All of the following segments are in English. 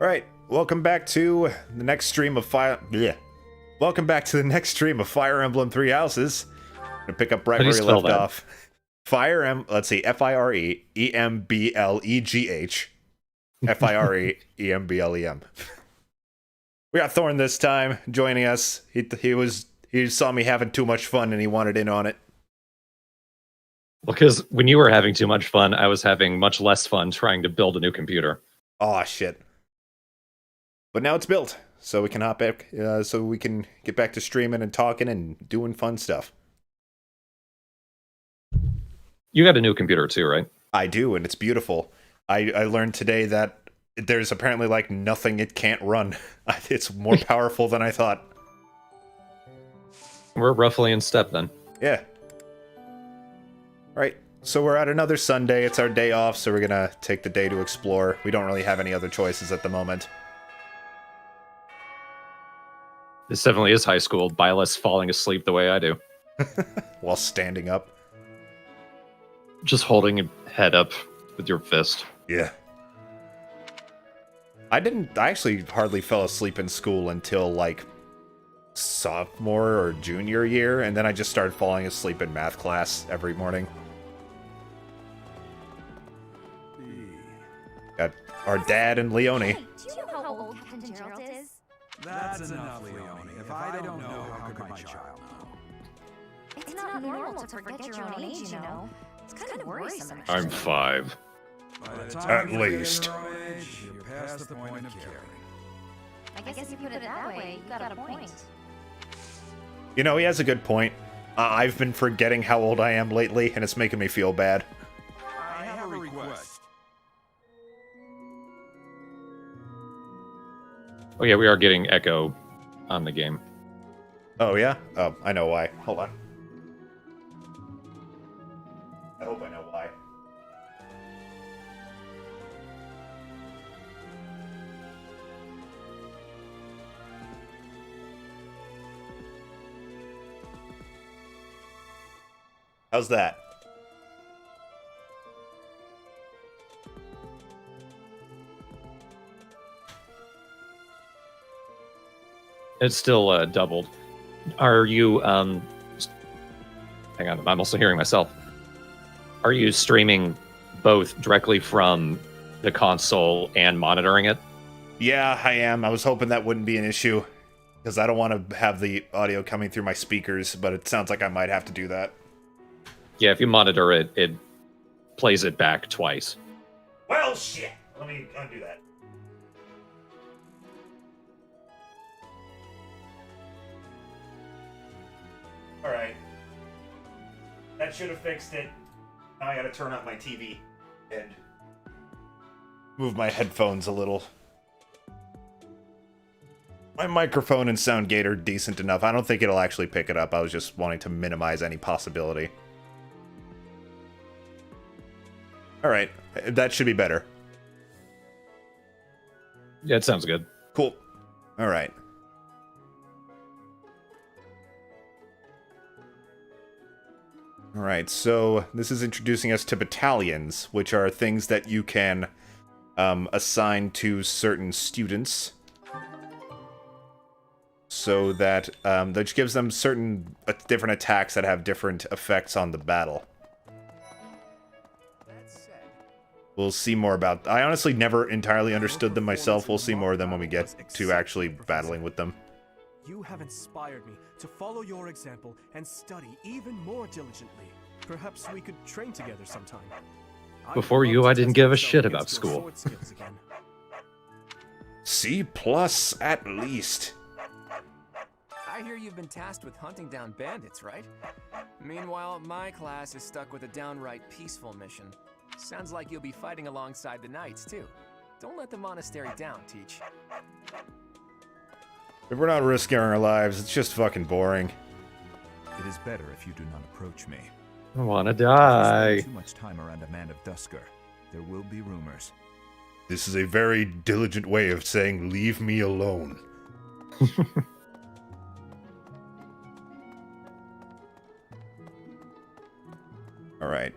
All right, welcome back to the next stream of Fire. Yeah. Welcome back to the next stream of Fire Emblem Three Houses. I'm gonna pick up right How do where you we spell left that? off. Fire Em. Let's see. Fireemblegh. Fireemblem. We got Thorn this time joining us. He saw me having too much fun and he wanted in on it. Because when you were having too much fun, I was having much less fun trying to build a new computer. Oh shit. But now it's built, so we can hop back. So we can get back to streaming and talking and doing fun stuff. You got a new computer too, right? I do, and it's beautiful. I learned today that there's apparently like nothing it can't run. It's more powerful than I thought. We're roughly in step then. Yeah. Right. So we're at another Sunday. It's our day off, so we're gonna take the day to explore. We don't really have any other choices at the moment. This definitely is high school. Byless falling asleep the way I do. While standing up. Just holding your head up with your fist. Yeah. I actually hardly fell asleep in school until like sophomore or junior year, and then I just started falling asleep in math class every morning. Got our dad and Leone. Hey, do you know how old Captain Gerald is? That's enough, Leone. If I don't know, how could my child know? It's not normal to forget your own age, you know. It's kind of worrisome. I'm 5. By the At time you get least. your own age, you're past the point of caring. I guess if you put it that way, you got a point. You know, he has a good point. I've been forgetting how old I am lately, and it's making me feel bad. I have a request. Oh yeah, we are getting echo on the game. Oh, yeah? Oh, I know why. Hold on. I hope I know why. How's that? It's still doubled. Are you, hang on, I'm also hearing myself. Are you streaming both directly from the console and monitoring it? Yeah, I am. I was hoping that wouldn't be an issue, because I don't want to have the audio coming through my speakers, but it sounds like I might have to do that. Yeah, if you monitor it, it plays it back twice. Well, shit! Let me undo that. Alright. That should have fixed it. Now I gotta turn up my TV and move my headphones a little. My microphone and sound gate are decent enough. I don't think it'll actually pick it up. I was just wanting to minimize any possibility. Alright, that should be better. Yeah, it sounds good. Cool. Alright. Alright, so this is introducing us to battalions, which are things that you can assign to certain students. So that, that gives them certain different attacks that have different effects on the battle. We'll see more about... I honestly never entirely understood them myself. We'll see more of them when we get to actually battling with them. You have inspired me to follow your example and study even more diligently. Perhaps we could train together sometime. Before you, I didn't give a shit about school. C+ at least. I hear you've been tasked with hunting down bandits, right? Meanwhile, my class is stuck with a downright peaceful mission. Sounds like you'll be fighting alongside the knights, too. Don't let the monastery down, Teach. If we're not risking our lives, it's just fucking boring. It is better if you do not approach me. I wanna If you die. spend too much time around a man of Dusker, there will be rumors. This is a very diligent way of saying, leave me alone. Alright.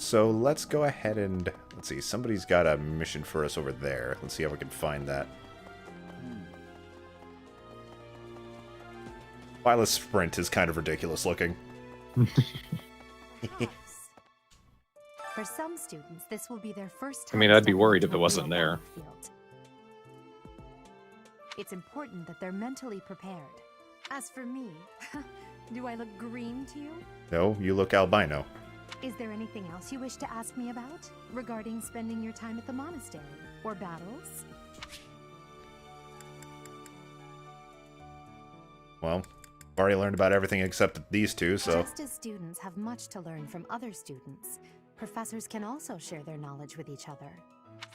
so let's go ahead and... Let's see, somebody's got a mission for us over there. Let's see how we can find that. Lila's sprint is kind of ridiculous looking. Perhaps. For some students, this will be their first I time. mean, I'd be stepping worried if into it a wasn't real there. battlefield. It's important that they're mentally prepared. As for me, do I look green to you? No, you look albino. Is there anything else you wish to ask me about regarding spending your time at the monastery or battles? Well, I've already learned about everything except these two, so... Just as students have much to learn from other students, professors can also share their knowledge with each other.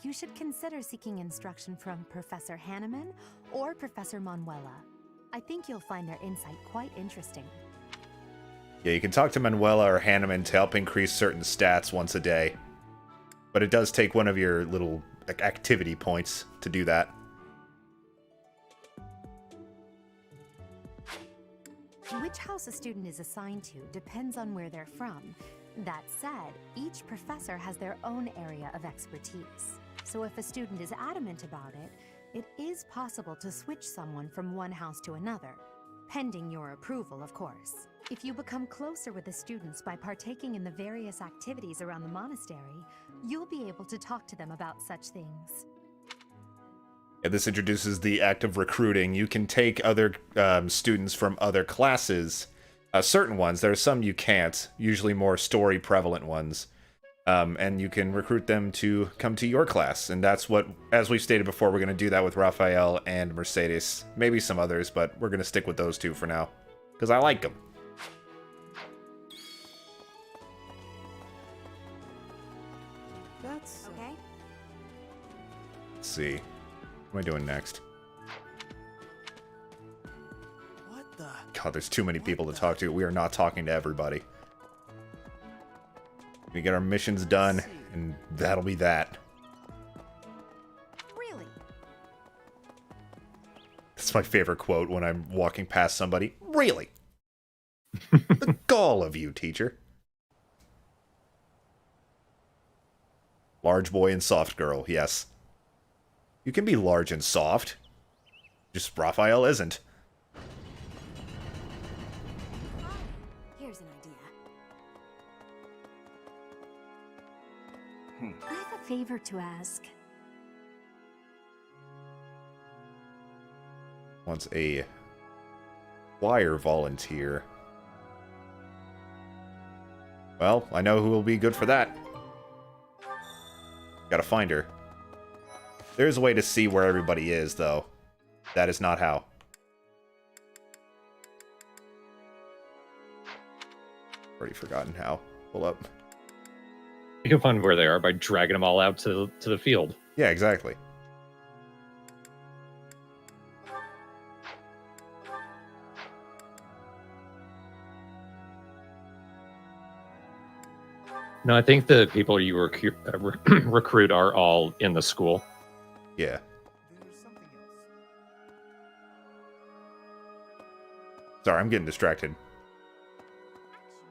You should consider seeking instruction from Professor Hanneman or Professor Manuela. I think you'll find their insight quite interesting. Yeah, you can talk to Manuela or Hanneman to help increase certain stats once a day. But it does take one of your little activity points to do that. Which house a student is assigned to depends on where they're from. That said, each professor has their own area of expertise. So if a student is adamant about it, it is possible to switch someone from one house to another. Pending your approval, of course. If you become closer with the students by partaking in the various activities around the monastery, you'll be able to talk to them about such things. Yeah, this introduces the act of recruiting. You can take other students from other classes. Certain ones, there are some you can't, usually more story prevalent ones. And you can recruit them to come to your class. And that's what, as we've stated before, we're going to do that with Raphael and Mercedes. Maybe some others, but we're going to stick with those two for now. Because I like them. That's okay. Let's see. What am I doing next? What the? God, there's too many people to talk to. We are not talking to everybody. We get our missions done, and that'll be that. Really? That's my favorite quote when I'm walking past somebody. Really? The gall of you, teacher. Large boy and soft girl, yes. You can be large and soft. Just Raphael isn't. Here's an idea. I have a favor to ask. Wants a choir volunteer. Well, I know who will be good for that. Gotta find her. There's a way to see where everybody is, though. That is not how. Already forgotten how. Pull up. You can find where they are by dragging them all out to the field. Yeah, exactly. No, I think the people you recruit are all in the school. Yeah. There's something else. Sorry, I'm getting distracted.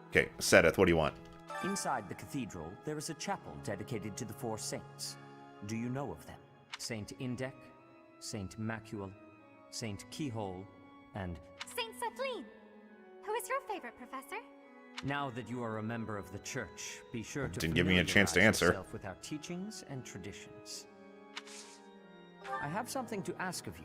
Okay, Sedith, what do you want? Inside the cathedral, there is a chapel dedicated to the four saints. Do you know of them? Saint Indek, Saint Macuel, Saint Keyhole, and... Saint Celine! Who is your favorite, Professor? Now that you are a member of the church, be sure to Didn't give me a chance to familiarize answer. yourself with our teachings and traditions. I have something to ask of you.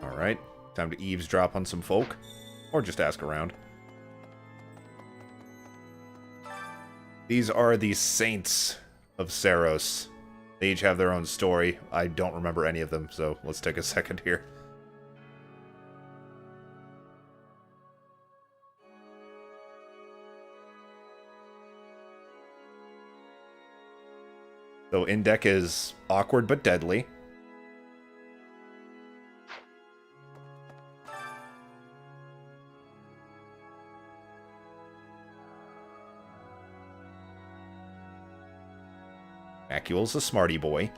Alright, time to eavesdrop on some folk. Or just ask around. These are the Saints of Saros. They each have their own story. I don't remember any of them, so let's take a second here. So Indek is awkward but deadly. Macule's a smarty boy.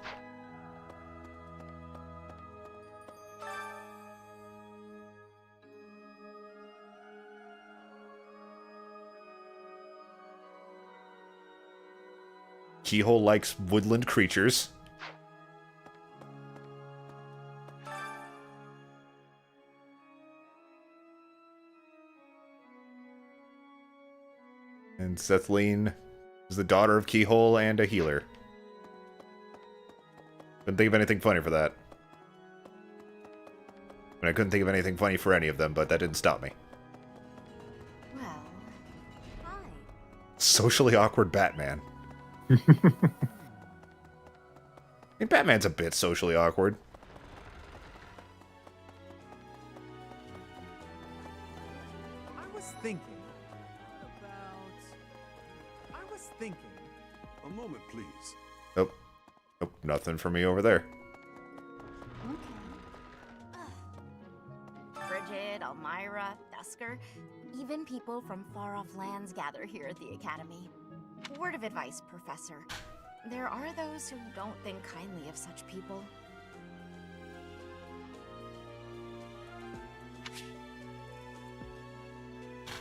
Keyhole likes woodland creatures. And Sethlene is the daughter of Keyhole and a healer. Couldn't think of anything funny for that. I mean, I couldn't think of anything funny for any of them, but that didn't stop me. Well, hi. Socially awkward Batman. I mean, Batman's a bit socially awkward. I was thinking. A moment, please. Oh. Nope, nothing for me over there. Okay. Bridget, Elmira, Dusker, even people from far-off lands gather here at the Academy. Word of advice, Professor. There are those who don't think kindly of such people.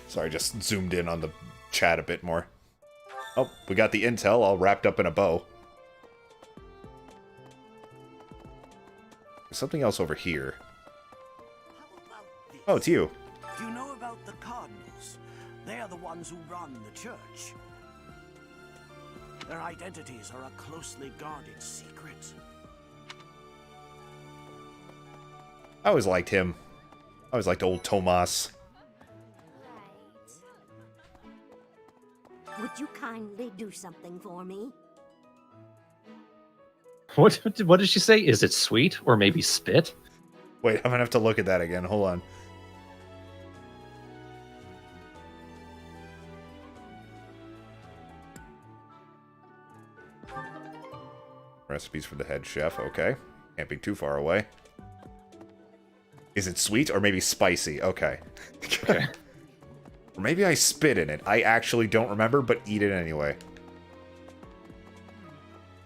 Sorry, just zoomed in on the chat a bit more. Oh, we got the intel all wrapped up in a bow. There's something else over here. Oh, it's you. Do you know about the Cardinals? They are the ones who run the church. Their identities are a closely guarded secret. I always liked him. I always liked old Tomas. Would you kindly do something for me? What did she say? Is it sweet or maybe spit? Wait, I'm gonna have to look at that again. Hold on. Recipes for the head chef. Okay. Can't be too far away. Is it sweet or maybe spicy? Okay. Okay. Or maybe I spit in it. I actually don't remember, but eat it anyway.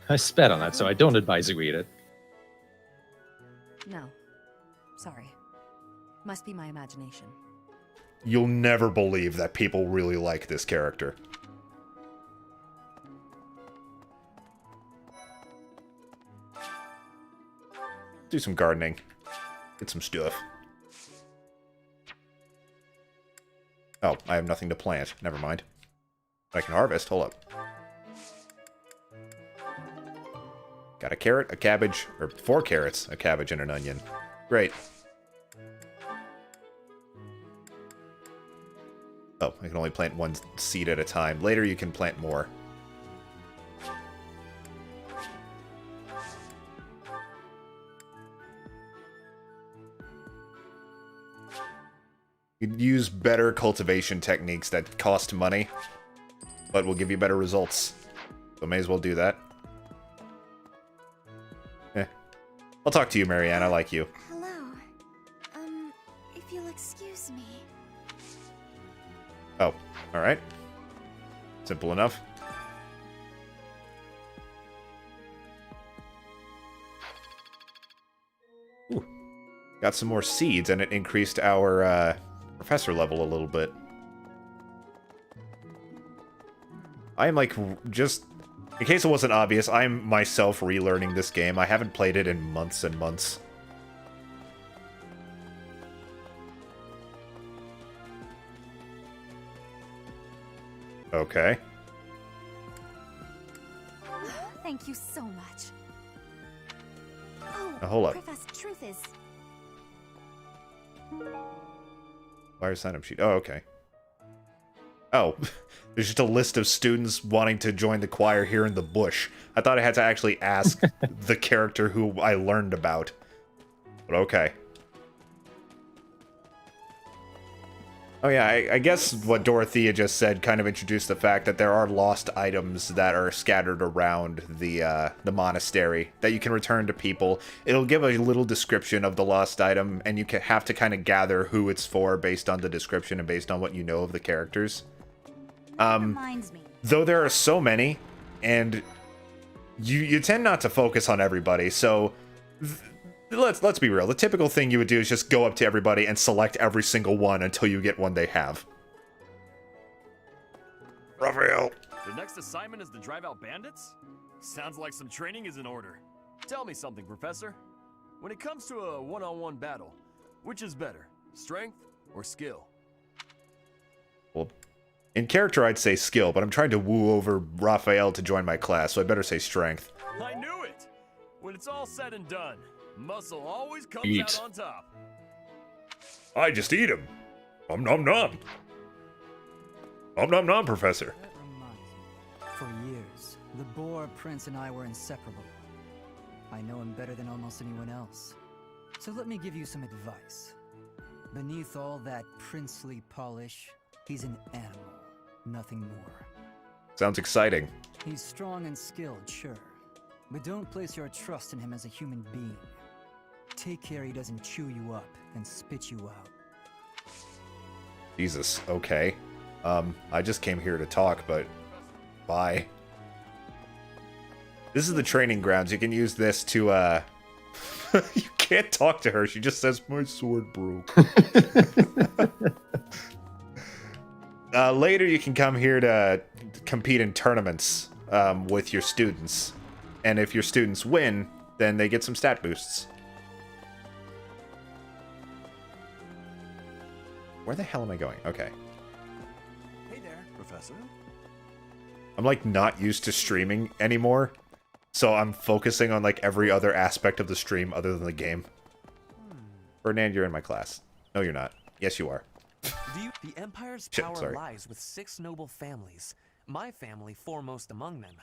I spat on that, so I don't advise you eat it. No. Sorry. Must be my imagination. You'll never believe that people really like this character. Do some gardening. Get some stuff. Oh, I have nothing to plant. Never mind. I can harvest. Hold up. Got a carrot, a cabbage, or 4 carrots, a cabbage, and an onion. Great. Oh, I can only plant 1 seed at a time. Later you can plant more. You'd use better cultivation techniques that cost money, but will give you better results. So may as well do that. I'll talk to you, Marianne. I like you. Hello. If you'll excuse me. Oh, alright. Simple enough. Ooh. Got some more seeds, and it increased our professor level a little bit. I am like, just... In case it wasn't obvious, I'm myself relearning this game. I haven't played it in months and months. Okay. Thank you so much. Oh, Now, hold up. Professor, truth is... Wire sign-up sheet. Oh, okay. Oh, there's just a list of students wanting to join the choir here in the bush. I thought I had to actually ask the character who I learned about. But okay. Oh yeah, I guess what Dorothea just said kind of introduced the fact that there are lost items that are scattered around the monastery that you can return to people. It'll give a little description of the lost item, and you have to kind of gather who it's for based on the description and based on what you know of the characters. Reminds me. Though there are so many, and you tend not to focus on everybody. So let's be real. The typical thing you would do is just go up to everybody and select every single one until you get one they have. Raphael. The next assignment is to drive out bandits? Sounds like some training is in order. Tell me something, Professor. When it comes to a one-on-one battle, which is better, strength or skill? Well, in character I'd say skill, but I'm trying to woo over Raphael to join my class, so I better say strength. I knew it! When it's all said and done, muscle always comes out on top. I just eat him. Nom nom nom. Nom nom nom, Professor. That reminds me. For years, the Boar Prince and I were inseparable. I know him better than almost anyone else. So let me give you some advice. Beneath all that princely polish, he's an animal, nothing more. Sounds exciting. He's strong and skilled, sure. But don't place your trust in him as a human being. Take care he doesn't chew you up and spit you out. Jesus, okay. I just came here to talk, but bye. This is the training grounds. You can use this to, you can't talk to her. She just says, my sword broke. Later, you can come here to compete in tournaments with your students. And if your students win, then they get some stat boosts. Where the hell am I going? Okay. Hey there, Professor. I'm like not used to streaming anymore. So I'm focusing on like every other aspect of the stream other than the game. Ferdinand, you're in my class. No, you're not. Yes, you are. The Empire's Shit, power sorry. lies with 6 noble families, my family foremost among them.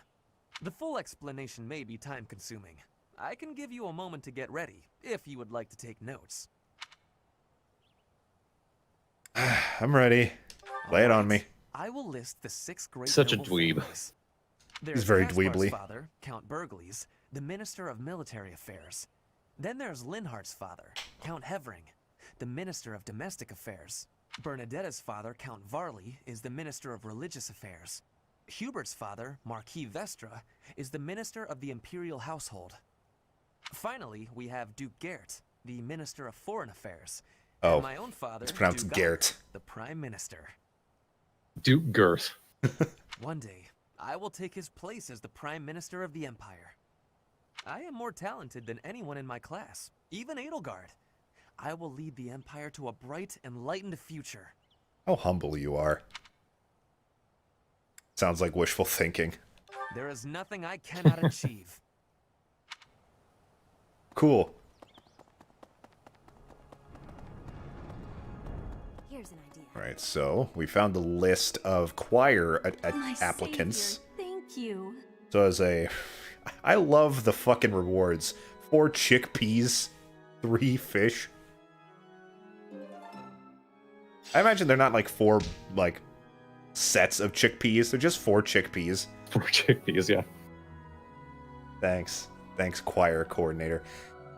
The full explanation may be time-consuming. I can give you a moment to get ready, if you would like to take notes. I'm ready. Lay it on me. I will list the 6 great Such a noble dweeb. families. There's He's very Caspar's dweebly. father, Count Burgles, the Minister of Military Affairs. Then there's Linhardt's father, Count Hevering, the Minister of Domestic Affairs. Bernadetta's father, Count Varley, is the Minister of Religious Affairs. Hubert's father, Marquis Vestra, is the Minister of the Imperial Household. Finally, we have Duke Gert, the Minister of Foreign Affairs. Oh, and my own father, it's pronounced Duke Gert. Alec, the Prime Minister. Duke Girth. One day, I will take his place as the Prime Minister of the Empire. I am more talented than anyone in my class, even Edelgard. I will lead the Empire to a bright, enlightened future. How humble you are. Sounds like wishful thinking. There is nothing I cannot achieve. Cool. Here's an idea. Alright, so we found the list of choir My applicants. savior, thank you. So as a... I love the fucking rewards. 4 chickpeas, 3 fish. I imagine they're not like 4, like, sets of chickpeas. They're just 4 chickpeas. 4 chickpeas, yeah. Thanks. Thanks, choir coordinator.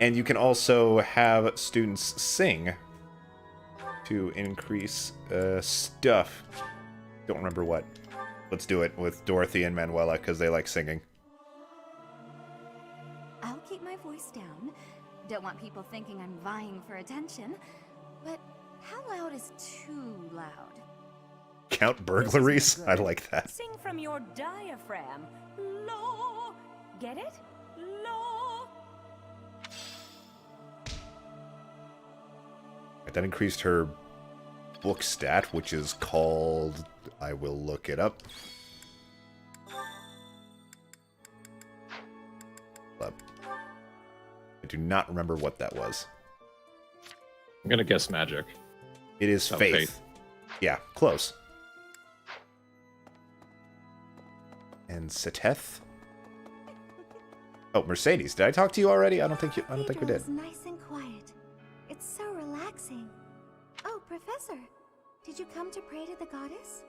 And you can also have students sing to increase stuff. Don't remember what. Let's do it with Dorothy and Manuela because they like singing. I'll keep my voice down. Don't want people thinking I'm vying for attention. But how loud is too loud? Count burglaries? I like that. Sing from your diaphragm. Low. Get it? Low. That increased her book stat, which is called... I will look it up. I do not remember what that was. I'm gonna guess magic. It is Oh, faith. Yeah, close. And Seteth? Oh, Mercedes. Did I talk to you already? I don't think we did. It's nice and quiet. It's so relaxing. Oh, Professor, did you come to pray to the goddess?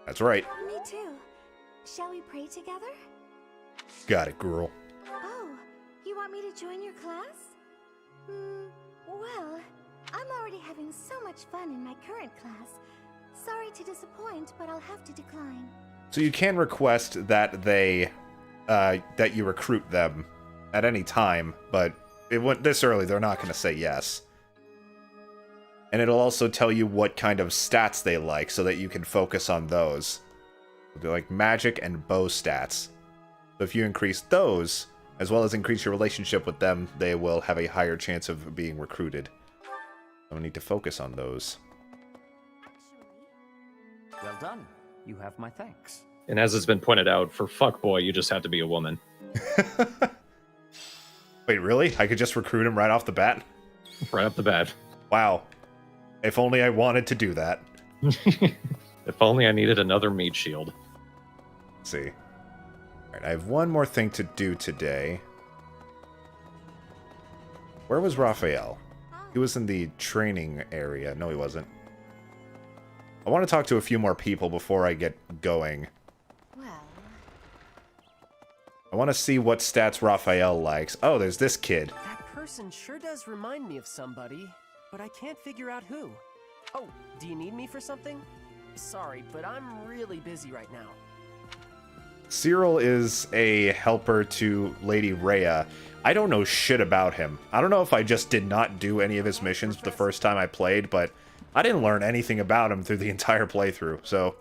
That's right. Me too. Shall we pray together? Got it, girl. Oh, you want me to join your class? Well, I'm already having so much fun in my current class. Sorry to disappoint, but I'll have to decline. So you can request that they that you recruit them at any time, but this early, they're not going to say yes. And it'll also tell you what kind of stats they like, so that you can focus on those. They're like magic and bow stats. So if you increase those, as well as increase your relationship with them, they will have a higher chance of being recruited. So we need to focus on those. Well done. You have my thanks. And as has been pointed out, for fuckboy, you just have to be a woman. Wait, really? I could just recruit him right off the bat? Right off the bat. Wow. If only I wanted to do that. If only I needed another meat shield. Let's see. Alright, I have one more thing to do today. Where was Raphael? He was in the training area. No, he wasn't. I want to talk to a few more people before I get going. Well, I want to see what stats Raphael likes. Oh, there's this kid. That person sure does remind me of somebody, but I can't figure out who. Oh, do you need me for something? Sorry, but I'm really busy right now. Cyril is a helper to Lady Rhea. I don't know shit about him. I don't know if I just did not do any of his missions the first time I played, but I didn't learn anything about him through the entire playthrough, so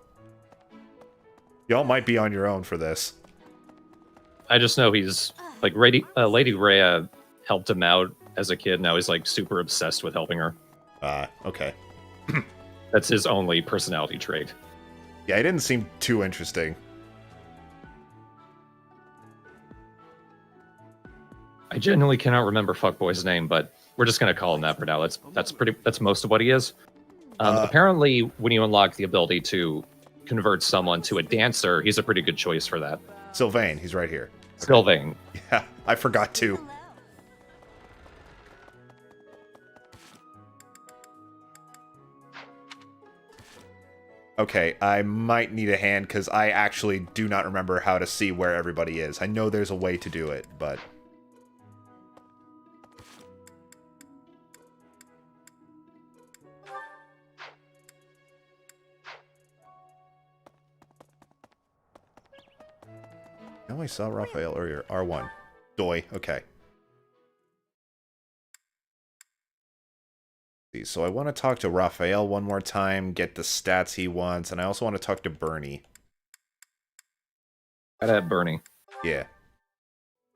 y'all might be on your own for this. I just know he's, like, Lady Rhea helped him out as a kid. Now he's, like, super obsessed with helping her. Okay. That's his only personality trait. Yeah, he didn't seem too interesting. I genuinely cannot remember Fuckboy's name, but we're just gonna call him that for now. That's most of what he is. Apparently, when you unlock the ability to convert someone to a dancer, he's a pretty good choice for that. Sylvain, he's right here. Okay. Sylvain. Yeah, I forgot to. Okay, I might need a hand because I actually do not remember how to see where everybody is. I know there's a way to do it, but... No, I saw Raphael earlier. R1. Doi. Okay. So I want to talk to Raphael one more time, get the stats he wants, and I also want to talk to Bernie. I'd have Bernie. Yeah.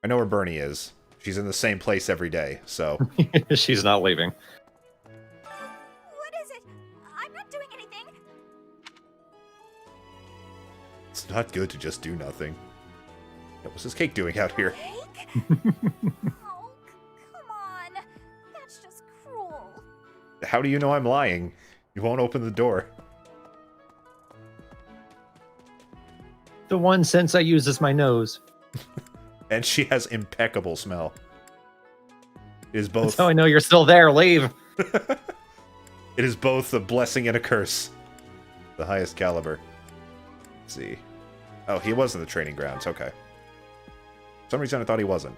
I know where Bernie is. She's in the same place every day, so... She's not leaving. What is it? I'm not doing anything. It's not good to just do nothing. Yeah, what's this cake doing out here? Cake? Oh, come on. That's just cruel. How do you know I'm lying? You won't open the door. The one sense I use is my nose. And she has impeccable smell. It is both... That's how I know you're still there. Leave! It is both a blessing and a curse. The highest caliber. Let's see. Oh, he was in the training grounds. Okay. For some reason I thought he wasn't.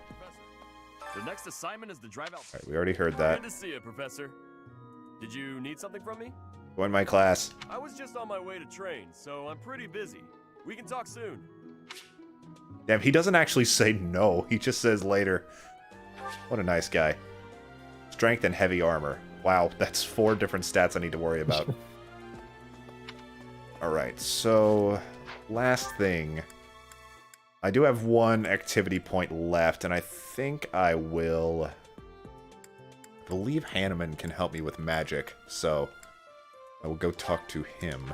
The next assignment is to drive out. Alright, we already heard that. Good to see you, Professor. Did you need something from me? Join my class. I was just on my way to train, so I'm pretty busy. We can talk soon. Damn, he doesn't actually say no. He just says later. What a nice guy. Strength and heavy armor. Wow, that's 4 different stats I need to worry about. Alright, so... last thing. I do have 1 activity point left, and I think I will... I believe Hanneman can help me with magic, so... I will go talk to him.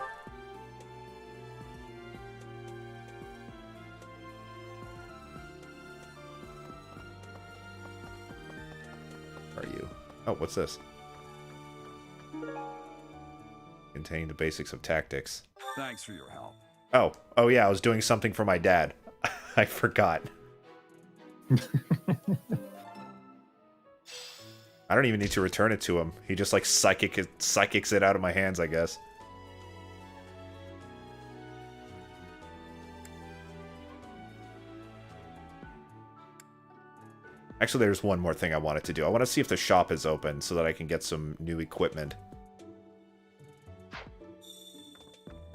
Are you? Oh, what's this? Containing the basics of tactics. Thanks for your help. Oh yeah, I was doing something for my dad. I forgot. I don't even need to return it to him. He just like psychics it out of my hands, I guess. Actually, there's one more thing I wanted to do. I want to see if the shop is open so that I can get some new equipment.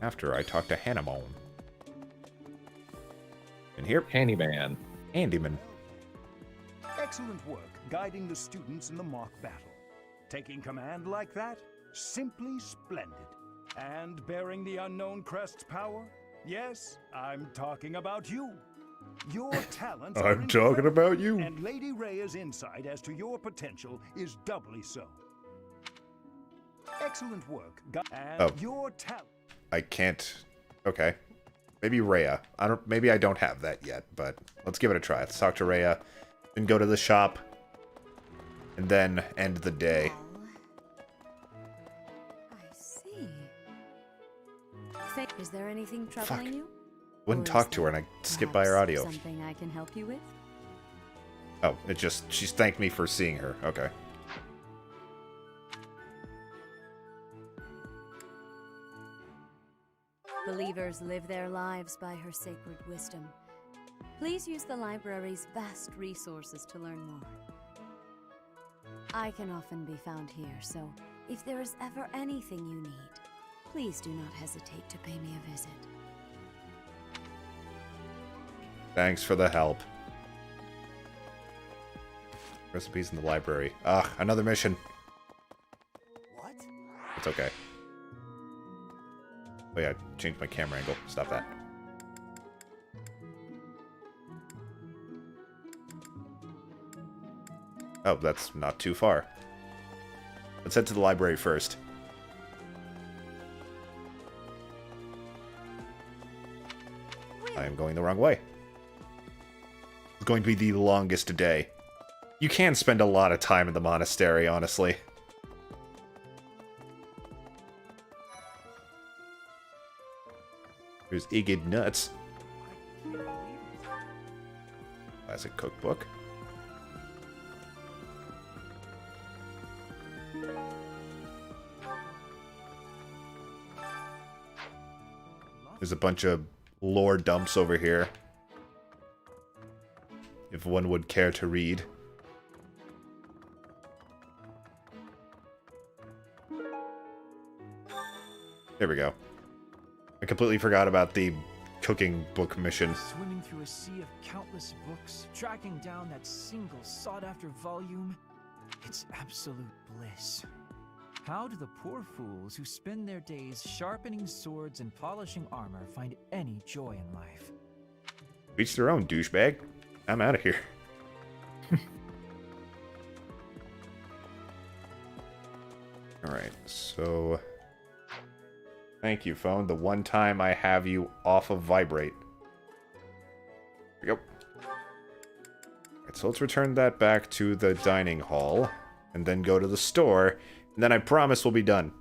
After I talk to Hannemon. In here? Handyman. Handyman. Excellent work guiding the students in the mock battle. Taking command like that? Simply splendid. And bearing the unknown crest's power? Yes, I'm talking about you. Your talents are I'm talking about you. And Lady Rhea's insight as to your potential is doubly so. Excellent work. And your talent. I can't. Okay. Maybe Rhea. Maybe I don't have that yet, but let's give it a try. Let's talk to Rhea, then go to the shop, and then end the day. I see. Is there anything troubling you? Wouldn't talk to her, and I skipped by her audio. Something I can help you with? Oh, she's thanked me for seeing her. Okay. Believers live their lives by her sacred wisdom. Please use the library's vast resources to learn more. I can often be found here, so if there is ever anything you need, please do not hesitate to pay me a visit. Thanks for the help. Recipes in the library. Ugh, another mission. What? It's okay. Oh yeah, changed my camera angle. Stop that. Oh, that's not too far. Let's head to the library first. I am going the wrong way. It's going to be the longest day. You can spend a lot of time in the monastery, honestly. There's Igid Nuts. Classic cookbook. There's a bunch of lore dumps over here. If one would care to read. There we go. I completely forgot about the cooking book mission. Swimming through a sea of countless books, tracking down that single sought-after volume. It's absolute bliss. How do the poor fools who spend their days sharpening swords and polishing armor find any joy in life? Each their own, douchebag. I'm out of here. Alright, so... Thank you, phone. The one time I have you off of vibrate. There we go. Alright, so let's return that back to the dining hall. And then go to the store. And then I promise we'll be done.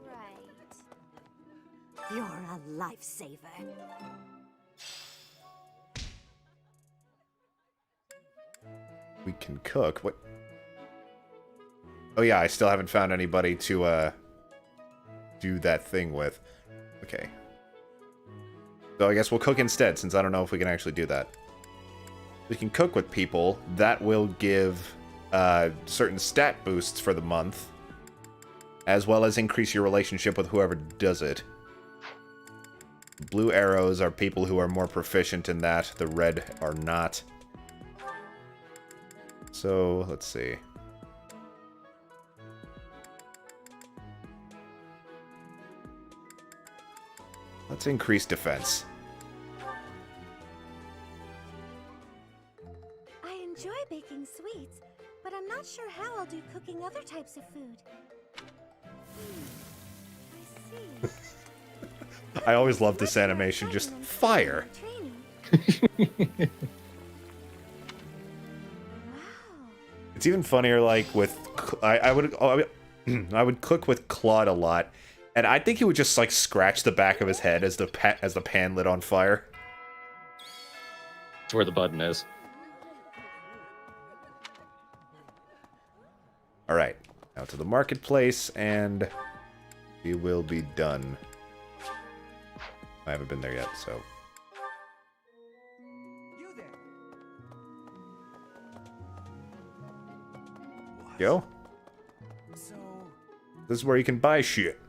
Right. You're a lifesaver. We can cook. What? Oh yeah, I still haven't found anybody to, do that thing with. Okay. So I guess we'll cook instead, since I don't know if we can actually do that. We can cook with people. That will give certain stat boosts for the month, as well as increase your relationship with whoever does it. Blue arrows are people who are more proficient in that. The red are not. So, let's see. Let's increase defense. I enjoy baking sweets, but I'm not sure how I'll do cooking other types of food. I see. I always love this animation, just fire. It's even funnier, like, with... I would cook with Claude a lot, and I think he would just, like, scratch the back of his head as the pan lit on fire. That's where the button is. Alright, now to the marketplace, and we will be done. I haven't been there yet, so... Yo? So... This is where you can buy shit.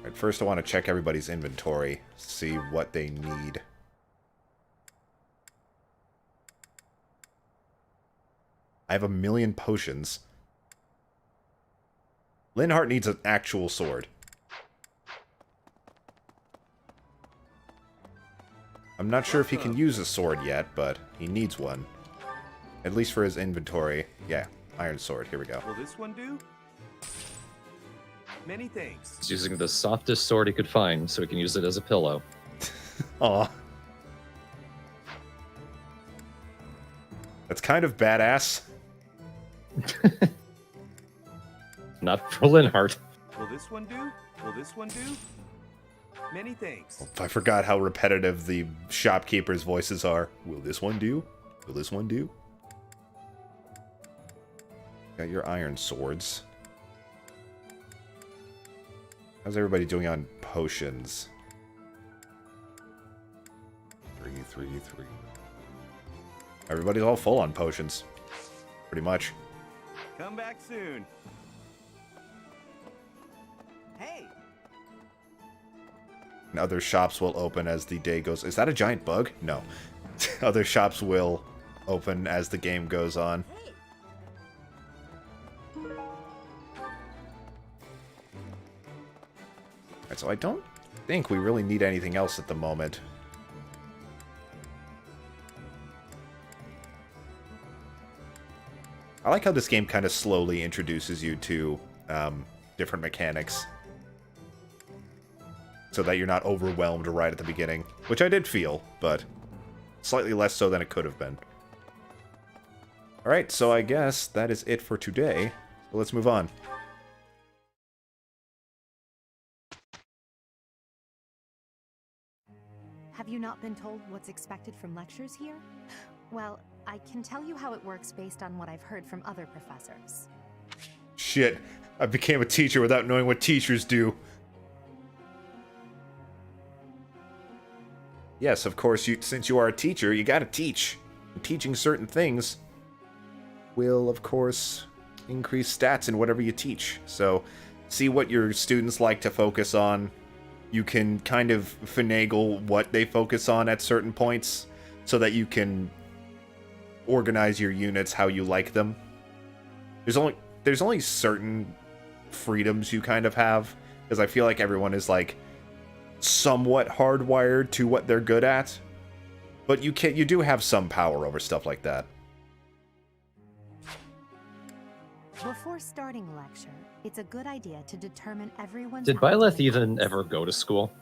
Right, first I want to check everybody's inventory, see what they need. I have 1,000,000 potions. Linhardt needs an actual sword. I'm not sure if he can use a sword yet, but he needs one. At least for his inventory. Yeah, iron sword. Here we go. Will this one do? Many thanks. He's using the softest sword he could find so he can use it as a pillow. Aw. That's kind of badass. Not for Linhardt. Will this one do? Will this one do? Many thanks. I forgot how repetitive the shopkeepers' voices are. Will this one do? Will this one do? Got your iron swords. How's everybody doing on potions? 3. Everybody's all full on potions. Pretty much. Come back soon. Hey. And other shops will open as the day goes. Is that a giant bug? No. Other shops will open as the game goes on. Alright, so I don't think we really need anything else at the moment. I like how this game kind of slowly introduces you to different mechanics. So that you're not overwhelmed right at the beginning. Which I did feel, but slightly less so than it could have been. Alright, so I guess that is it for today. So let's move on. Have you not been told what's expected from lectures here? Well, I can tell you how it works based on what I've heard from other professors. Shit, I became a teacher without knowing what teachers do. Yes, of course, since you are a teacher, you gotta teach. And teaching certain things will, of course, increase stats in whatever you teach. So, see what your students like to focus on. You can kind of finagle what they focus on at certain points so that you can organize your units how you like them. There's only certain freedoms you kind of have, because I feel like everyone is like somewhat hardwired to what they're good at, but you do have some power over stuff like that. Before starting a lecture, it's a good idea to determine everyone's... Did Byleth even ever go to school?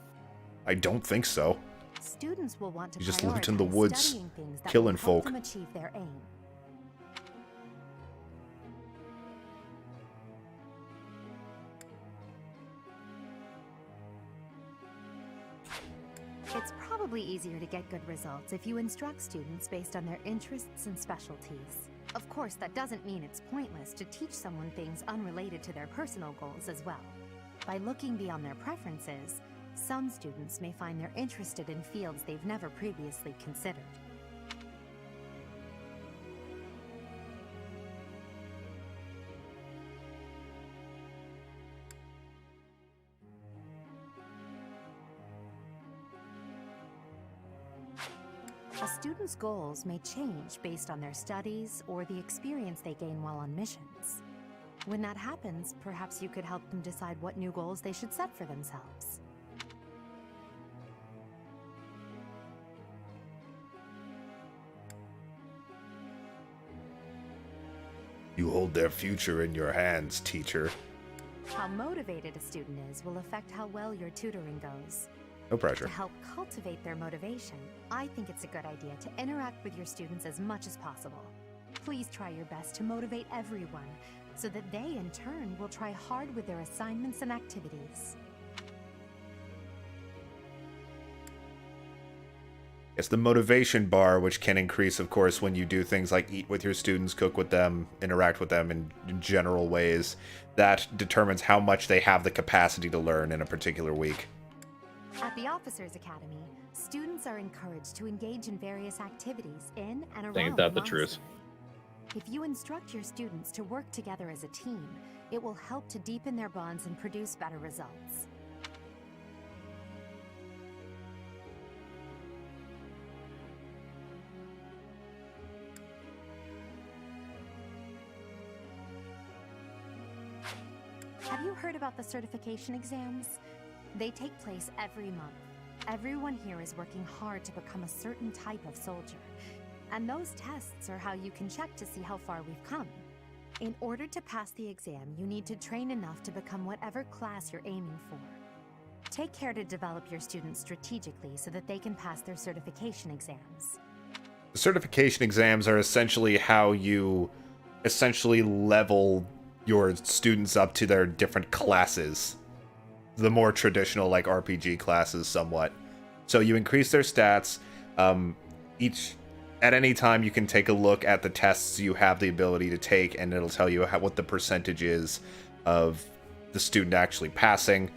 I don't think so. Students will want to He just lived in the prioritize woods, studying things that killing will help folk. them achieve their aim. It's probably easier to get good results if you instruct students based on their interests and specialties. Of course, that doesn't mean it's pointless to teach someone things unrelated to their personal goals as well. By looking beyond their preferences, some students may find they're interested in fields they've never previously considered. A student's goals may change based on their studies or the experience they gain while on missions. When that happens, perhaps you could help them decide what new goals they should set for themselves. You hold their future in your hands, teacher. How motivated a student is will affect how well your tutoring goes. No pressure. To help cultivate their motivation, I think it's a good idea to interact with your students as much as possible. Please try your best to motivate everyone, so that they, in turn, will try hard with their assignments and activities. It's the motivation bar, which can increase, of course, when you do things like eat with your students, cook with them, interact with them in general ways. That determines how much they have the capacity to learn in a particular week. At the Officers Academy, students are encouraged to engage in various activities in and around Ain't that the Monastery. truth? If you instruct your students to work together as a team, it will help to deepen their bonds and produce better results. Have you heard about the certification exams? They take place every month. Everyone here is working hard to become a certain type of soldier. And those tests are how you can check to see how far we've come. In order to pass the exam, you need to train enough to become whatever class you're aiming for. Take care to develop your students strategically so that they can pass their certification exams. The certification exams are essentially how you essentially level your students up to their different classes. The more traditional, like, RPG classes somewhat. So you increase their stats. At any time, you can take a look at the tests you have the ability to take, and it'll tell you what the percentage is of the student actually passing.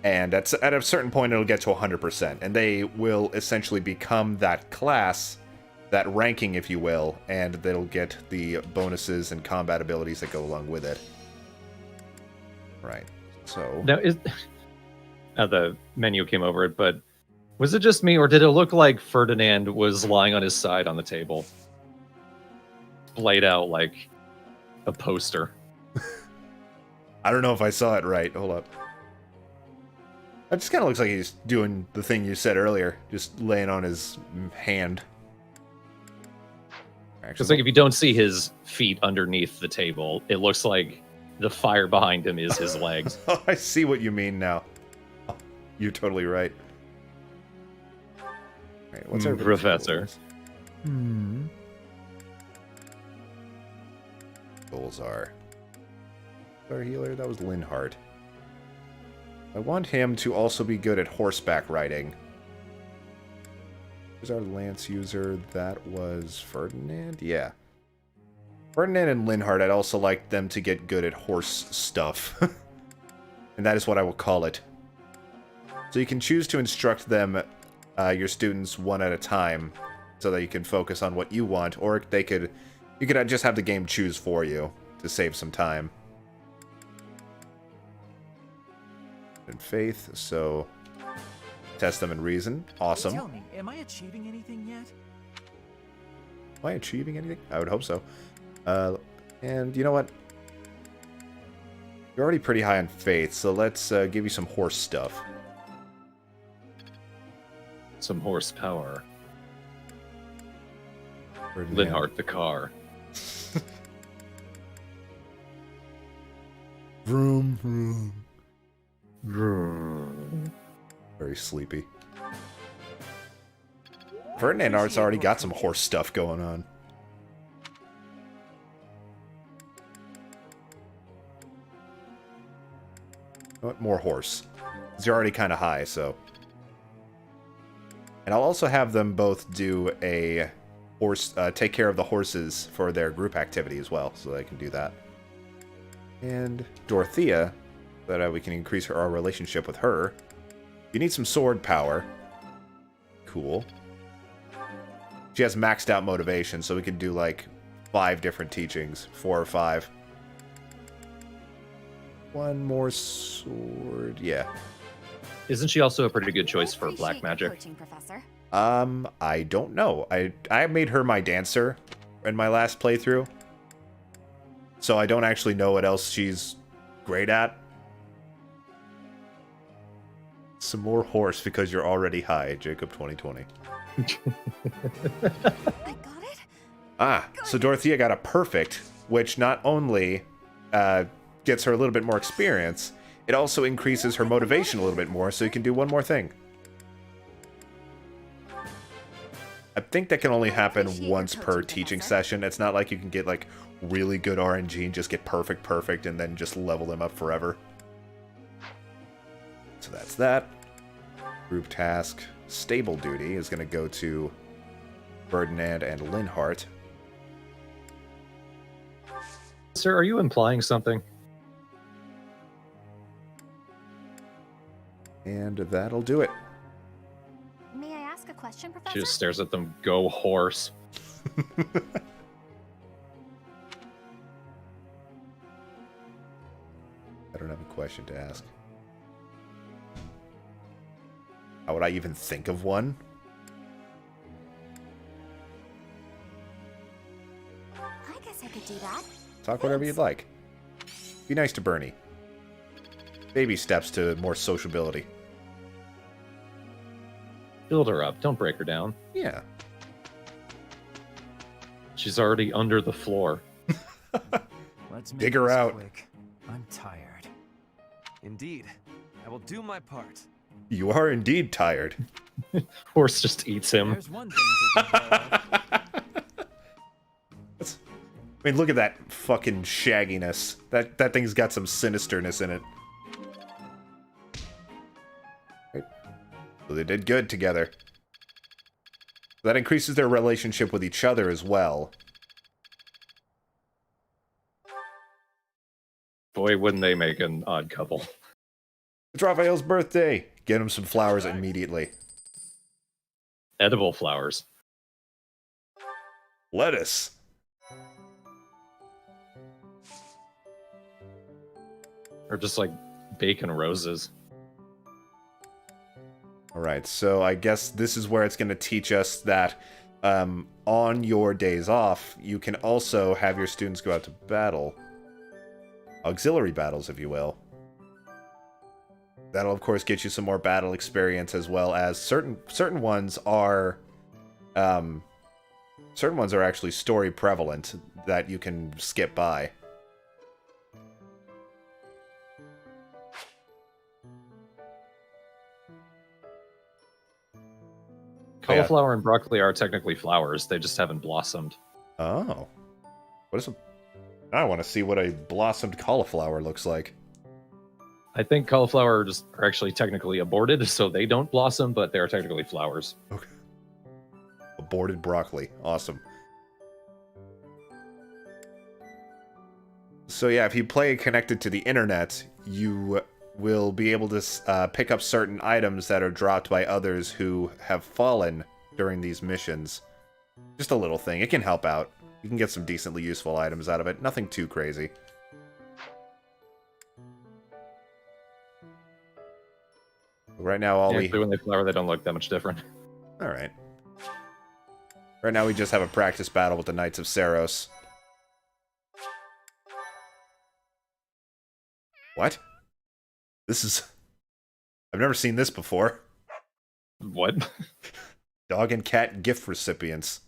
And at a certain point, it'll get to 100%. And they will essentially become that class, that ranking, if you will, and they'll get the bonuses and combat abilities that go along with it. Right. So... Now, the menu came over it, but was it just me, or did it look like Ferdinand was lying on his side on the table? Laid out like a poster. I don't know if I saw it right. Hold up. That just kind of looks like he's doing the thing you said earlier, just laying on his hand. It's like if you don't see his feet underneath the table, it looks like the fire behind him is his legs. Oh, I see what you mean now. Oh, you're totally right. Right, what's our Professor? Goals are... Our healer, that was Linhardt. I want him to also be good at horseback riding. Who's our lance user? That was Ferdinand? Yeah. Ferdinand and Linhardt, I'd also like them to get good at horse stuff. And that is what I will call it. So you can choose to instruct them, your students, one at a time, so that you can focus on what you want, or you could just have the game choose for you to save some time. And faith, so test them in reason. Awesome. Tell me, am I achieving anything yet? Am I achieving anything? I would hope so. And you know what? You're already pretty high on faith, so let's give you some horse stuff. Some horsepower. Ferdinand. Linhardt the car. Vroom, vroom. Very sleepy. Ferdinand Art's already got some horse stuff going on. What more horse? Because you're already kind of high, so. And I'll also have them both do a horse, take care of the horses for their group activity as well, so they can do that. And Dorothea, that we can increase our relationship with her. You need some sword power. Cool. She has maxed out motivation, so we can do like 5 different teachings. 4 or 5. One more sword. Yeah. Isn't she also a pretty good choice for black magic? Coaching, Professor. I don't know. I made her my dancer in my last playthrough. So I don't actually know what else she's great at. Some more horse because you're already high, Jacob 2020. I got it? Ah, so Dorothea got a perfect, which not only gets her a little bit more experience, it also increases her motivation a little bit more, so you can do one more thing. I think that can only happen once per teaching session. It's not like you can get like really good RNG and just get perfect, and then just level them up forever. So that's that. Group task. Stable duty is going to go to Ferdinand and Linhardt. Sir, are you implying something? And that'll do it. May I ask a question, Professor? She just stares at them. Go horse. I don't have a question to ask. How would I even think of one? I guess I could do that. Talk whatever you'd like. Be nice to Bernie. baby steps to more sociability. Build her up. Don't break her down. Yeah. She's already under the floor. Let's dig her out. Quick. I'm tired. Indeed. I will do my part. You are indeed tired. Horse just eats him. There's one thing taken care of. I mean, look at that fucking shagginess. That thing's got some sinisterness in it. Right. So they did good together. That increases their relationship with each other as well. Boy, wouldn't they make an odd couple. It's Raphael's birthday. Get him some flowers immediately. Edible flowers. Lettuce. Or just like bacon roses. Alright, so I guess this is where it's going to teach us that on your days off, you can also have your students go out to battle. Auxiliary battles, if you will. That'll, of course, get you some more battle experience, as well as certain ones are... certain ones are actually story prevalent that you can skip by. Cauliflower and broccoli are technically flowers. They just haven't blossomed. Oh. What is a... I want to see what a blossomed cauliflower looks like. I think cauliflower are actually technically aborted, so they don't blossom, but they are technically flowers. Okay. Aborted broccoli. Awesome. So yeah, if you play connected to the internet, you will be able to pick up certain items that are dropped by others who have fallen during these missions. Just a little thing. It can help out. You can get some decently useful items out of it. Nothing too crazy. Right now, when they flower, they don't look that much different. Alright. Right now, we just have a practice battle with the Knights of Saros. What? This is... I've never seen this before. What? Dog and cat gift recipients.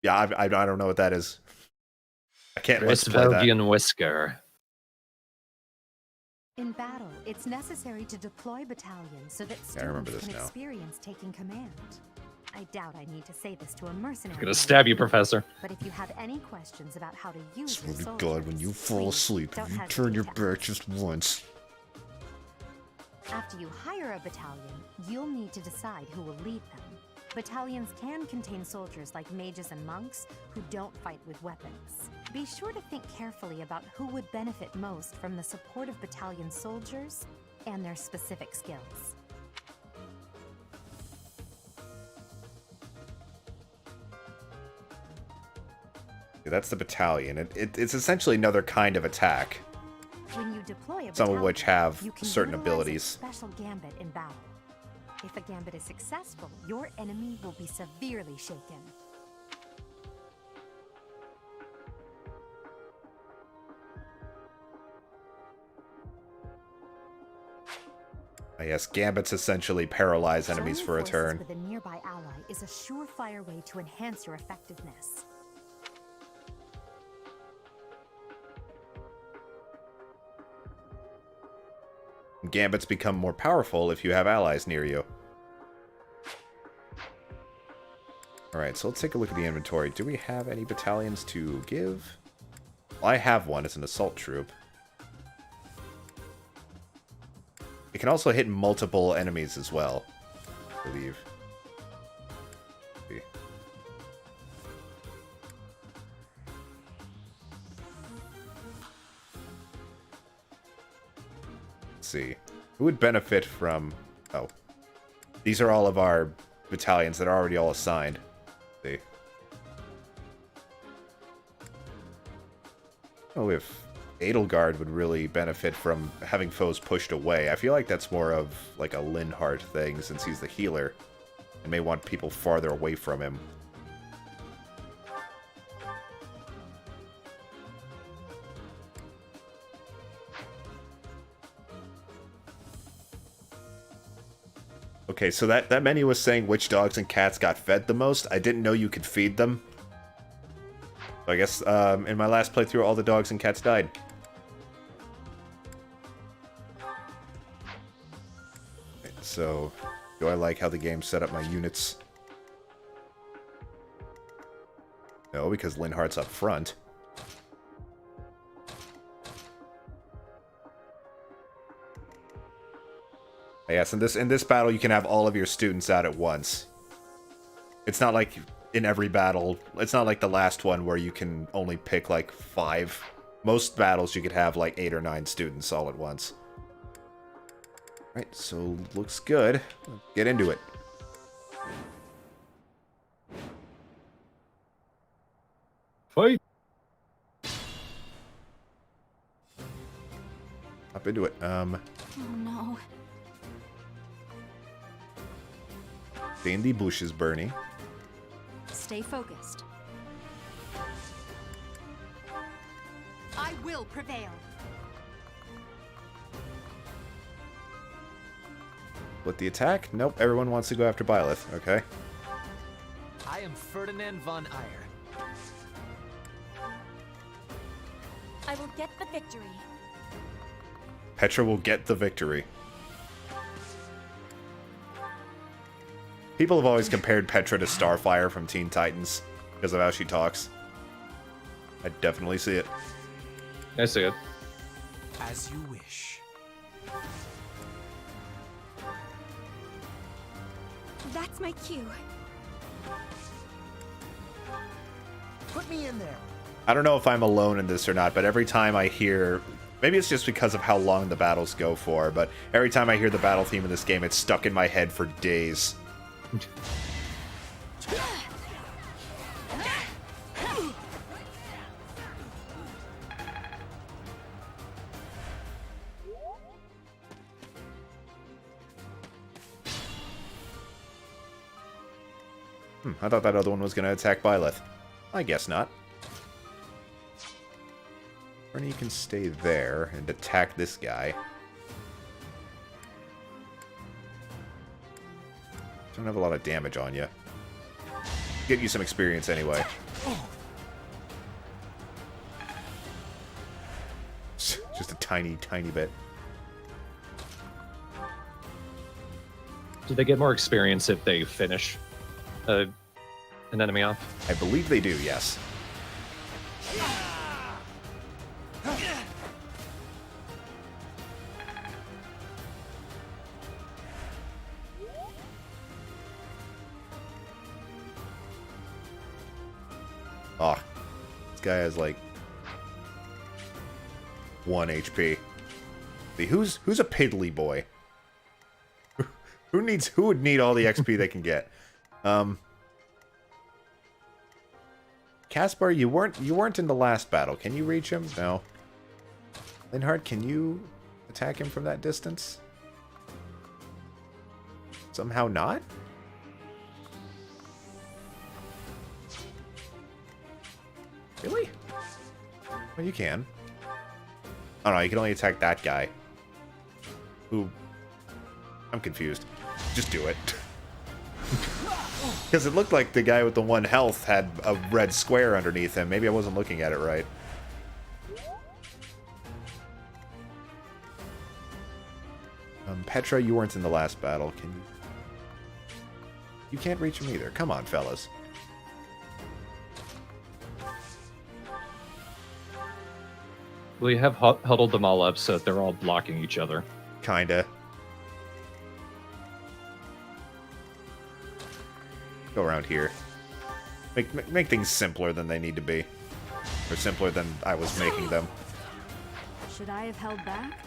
Yeah, I don't know what that is. I can't let's play that. Westvaldian whisker. In battle, it's necessary to deploy battalions so that students can experience taking command. I doubt I need to say this to a mercenary. I'm gonna stab you, Professor. But if you have any questions about how to use Swear your to soldiers, God, when you fall asleep, if you turn your back just once. After you hire a battalion, you'll need to decide who will lead them. Battalions can contain soldiers like mages and monks who don't fight with weapons. Be sure to think carefully about who would benefit most from the support of battalion soldiers and their specific skills. That's the battalion. It's essentially another kind of attack. When you deploy a Some of which have you can certain utilize abilities. a special gambit in battle. If a gambit is successful, your enemy will be severely shaken. Yes, gambits essentially paralyze enemies for a turn. With a nearby ally is a surefire way to enhance your effectiveness. Gambits become more powerful if you have allies near you. Alright, so let's take a look at the inventory. Do we have any battalions to give? Well, I have one. It's an assault troop. It can also hit multiple enemies as well, I believe. Let's see. Who would benefit from... Oh. These are all of our battalions that are already all assigned. Let's see. Oh, if Edelgard would really benefit from having foes pushed away. I feel like that's more of like a Linhardt thing, since he's the healer. And may want people farther away from him. Okay, so that menu was saying which dogs and cats got fed the most. I didn't know you could feed them. So I guess in my last playthrough, all the dogs and cats died. So, do I like how the game set up my units? No, because Linhardt's up front. Yes, in this battle, you can have all of your students out at once. It's not like in every battle. It's not like the last one where you can only pick like 5. Most battles you could have like 8 or 9 students all at once. Right, so looks good. Let's get into it. Fight. Up into it. Oh no. Stay in the bushes, Bernie. Stay focused. I will prevail. Split the attack? Nope, everyone wants to go after Byleth. Okay. I am Ferdinand von Eyre. I will get the victory. Petra will get the victory. People have always compared Petra to Starfire from Teen Titans because of how she talks. I definitely see it. I see it. As you wish. That's my cue. Put me in there. I don't know if I'm alone in this or not, but every time I hear... Maybe it's just because of how long the battles go for, but every time I hear the battle theme in this game, it's stuck in my head for days. I thought that other one was going to attack Byleth. I guess not. Bernie, you can stay there and attack this guy. Don't have a lot of damage on you. Get you some experience anyway. Just a tiny, tiny bit. Do they get more experience if they finish an enemy off? I believe they do, yes. Oh, this guy has like 1 HP. See, who's a piddly boy? Who would need all the XP they can get? Caspar, you weren't in the last battle. Can you reach him? No. Linhardt, can you attack him from that distance? Somehow not? Really? Well, you can. Oh no, you can only attack that guy. Who? I'm confused. Just do it. Because it looked like the guy with the 1 health had a red square underneath him. Maybe I wasn't looking at it right. Petra, you weren't in the last battle. Can you? You can't reach him either. Come on, fellas. We have huddled them all up so that they're all blocking each other. Kinda. Go around here. Make things simpler than they need to be. Or simpler than I was making them. Should I have held back?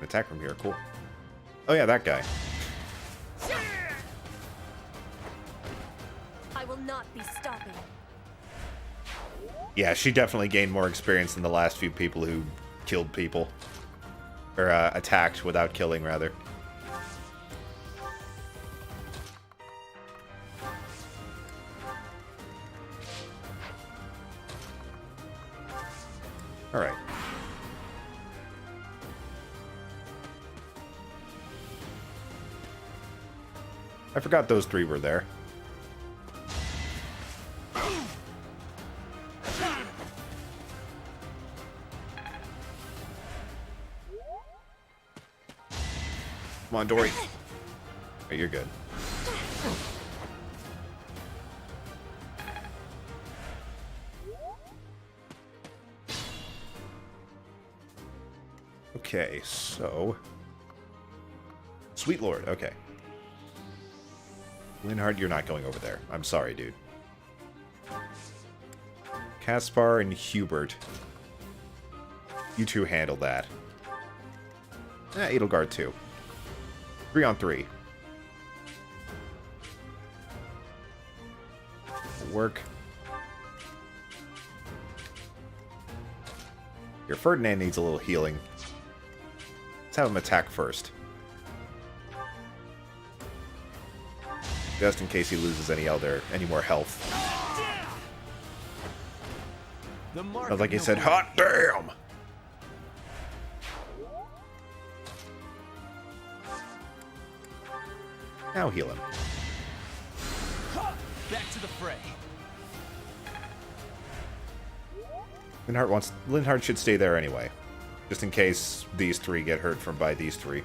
Attack from here, cool. Oh yeah, that guy. I will not be stopping. Yeah, she definitely gained more experience than the last few people who killed people. Or attacked without killing, rather. Alright. I forgot those three were there. Come on, Dory. Oh, you're good. Okay, so... Sweet Lord, okay. Linhardt, you're not going over there. I'm sorry, dude. Caspar and Hubert. You two handle that. Edelgard too. 3 on 3. Work. Your Ferdinand needs a little healing. Let's have him attack first. Just in case he loses any more health. Sounds like he said, hot damn! Now heal him. Back to the fray. Linhardt should stay there anyway. Just in case these three get hurt by these three.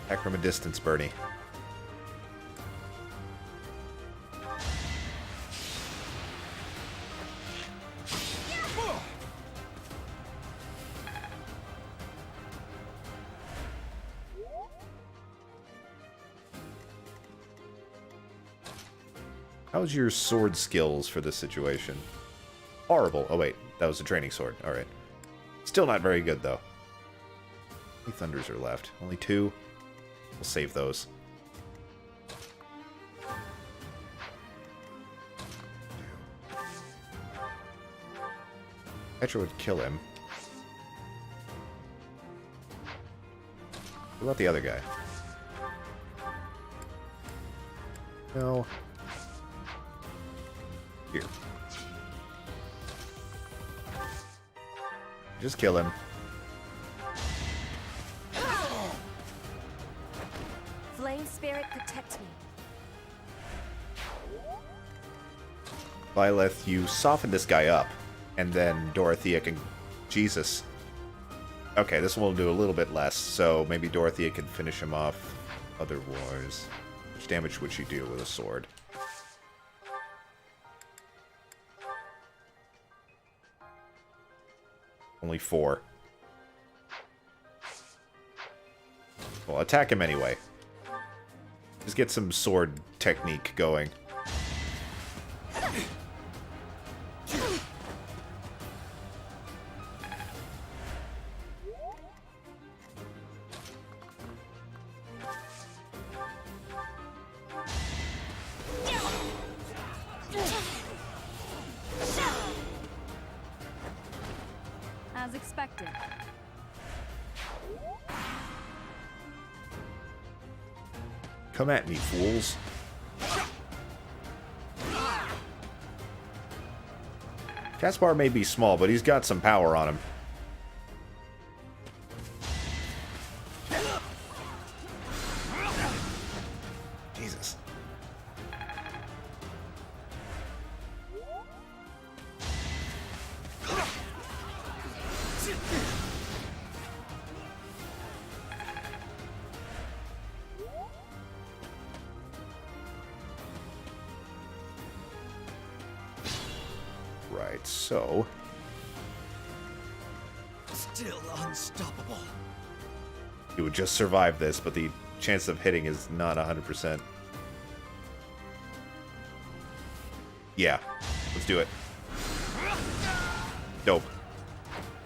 Attack from a distance, Bernie. How's your sword skills for this situation? Horrible. Oh wait, that was a training sword. Alright. Still not very good, though. How many thunders are left? Only 2? We'll save those. Petra would kill him. What about the other guy? No. Here. Just kill him. Flame spirit, protect me. Lilith, you soften this guy up, and then Dorothea can... Jesus. Okay, this one will do a little bit less, so maybe Dorothea can finish him off otherwise. How much damage would she do with a sword? Only 4. Well, attack him anyway. Just get some sword technique going. As expected. Come at me, fools. Caspar may be small, but he's got some power on him. Jesus. Right, so... Still unstoppable. You would just survive this, but the chance of hitting is not 100%. Yeah, let's do it. Dope.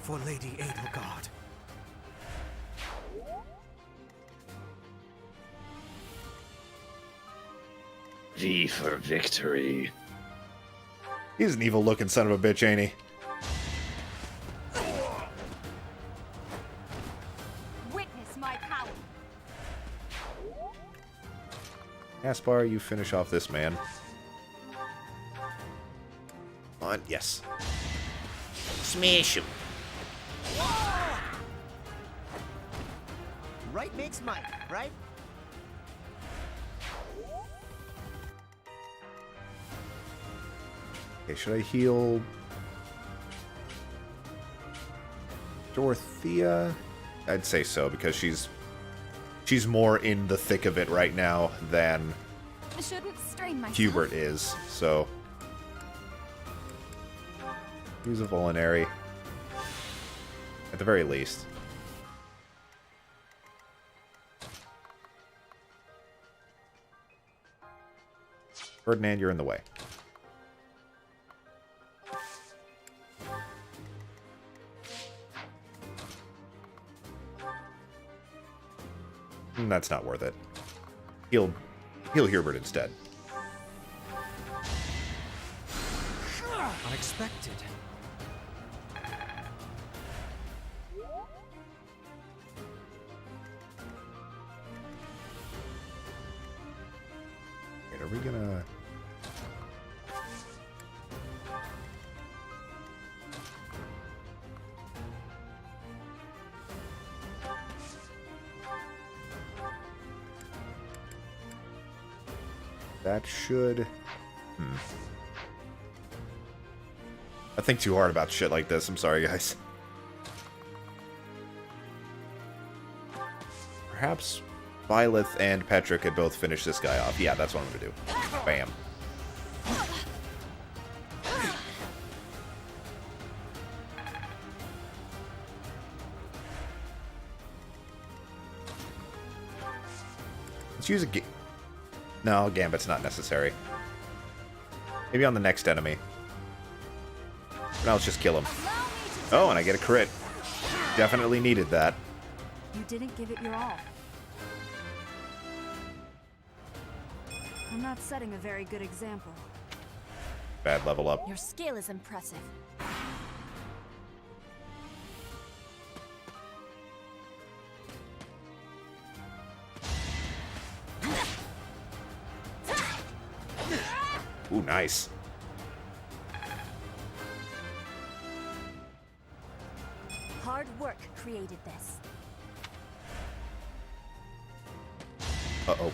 for Lady Edelgard. V for victory. He's an evil-looking son of a bitch, ain't he? Witness my power. Aspar, you finish off this man. On, yes. Smash him. Right makes might, right? Okay, should I heal Dorothea? I'd say so, because she's more in the thick of it right now than I shouldn't strain myself. Hubert is, so use a Volinary at the very least. Ferdinand, you're in the way. That's not worth it. Heal Hubert instead. Unexpected. Wait, are we gonna... That should... I think too hard about shit like this. I'm sorry, guys. Perhaps Byleth and Petra could both finish this guy off. Yeah, that's what I'm gonna do. Bam. Let's use a... No, Gambit's not necessary. Maybe on the next enemy. Now let's just kill him. Oh, and I get a crit. Definitely needed that. You didn't give it your all. I'm not setting a very good example. Bad level up. Your skill is impressive. Ooh, nice. Hard work created this. Uh-oh.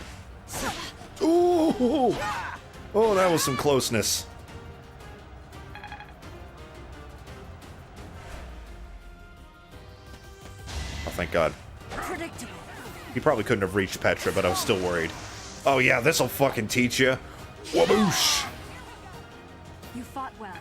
Ooh! Oh, that was some closeness. Oh, thank God. Predictable. He probably couldn't have reached Petra, but I was still worried. Oh yeah, this'll fucking teach you. Waboosh! You fought well.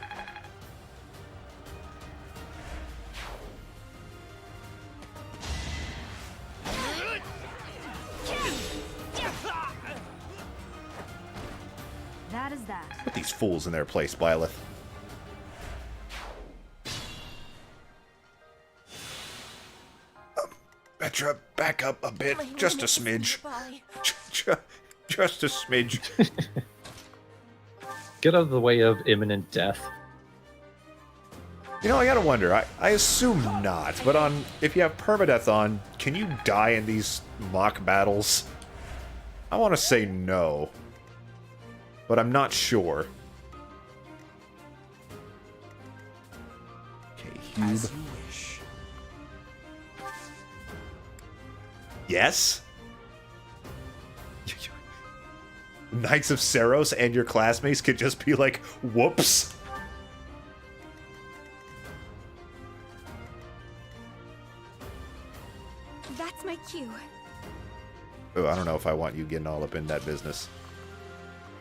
That is that. Put these fools in their place, Byleth. Petra, back up a bit. Just a smidge. Just a smidge. Get out of the way of imminent death. You know, I gotta wonder. I assume not, but if you have permadeath on, can you die in these mock battles? I want to say no, but I'm not sure. Okay, Hube. As you wish. Yes? Knights of Saros and your classmates could just be like, whoops. That's my cue. Oh, I don't know if I want you getting all up in that business.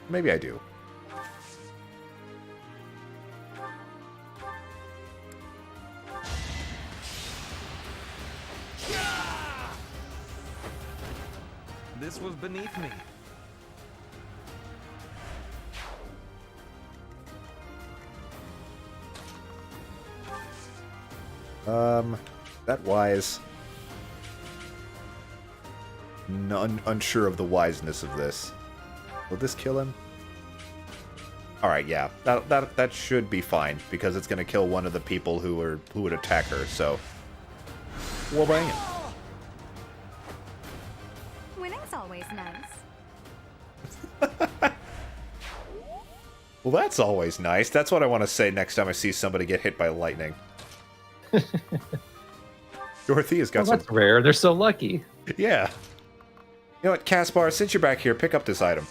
Maybe I do. This was beneath me. That wise. Unsure of the wiseness of this. Will this kill him? Alright, yeah. That should be fine, because it's gonna kill one of the people who would attack her, so. Well, bang it. Winning's always nice. Well, that's always nice. That's what I want to say next time I see somebody get hit by lightning. Dorothea's got some... That's rare. They're so lucky. Yeah. You know what, Caspar, since you're back here, pick up this item.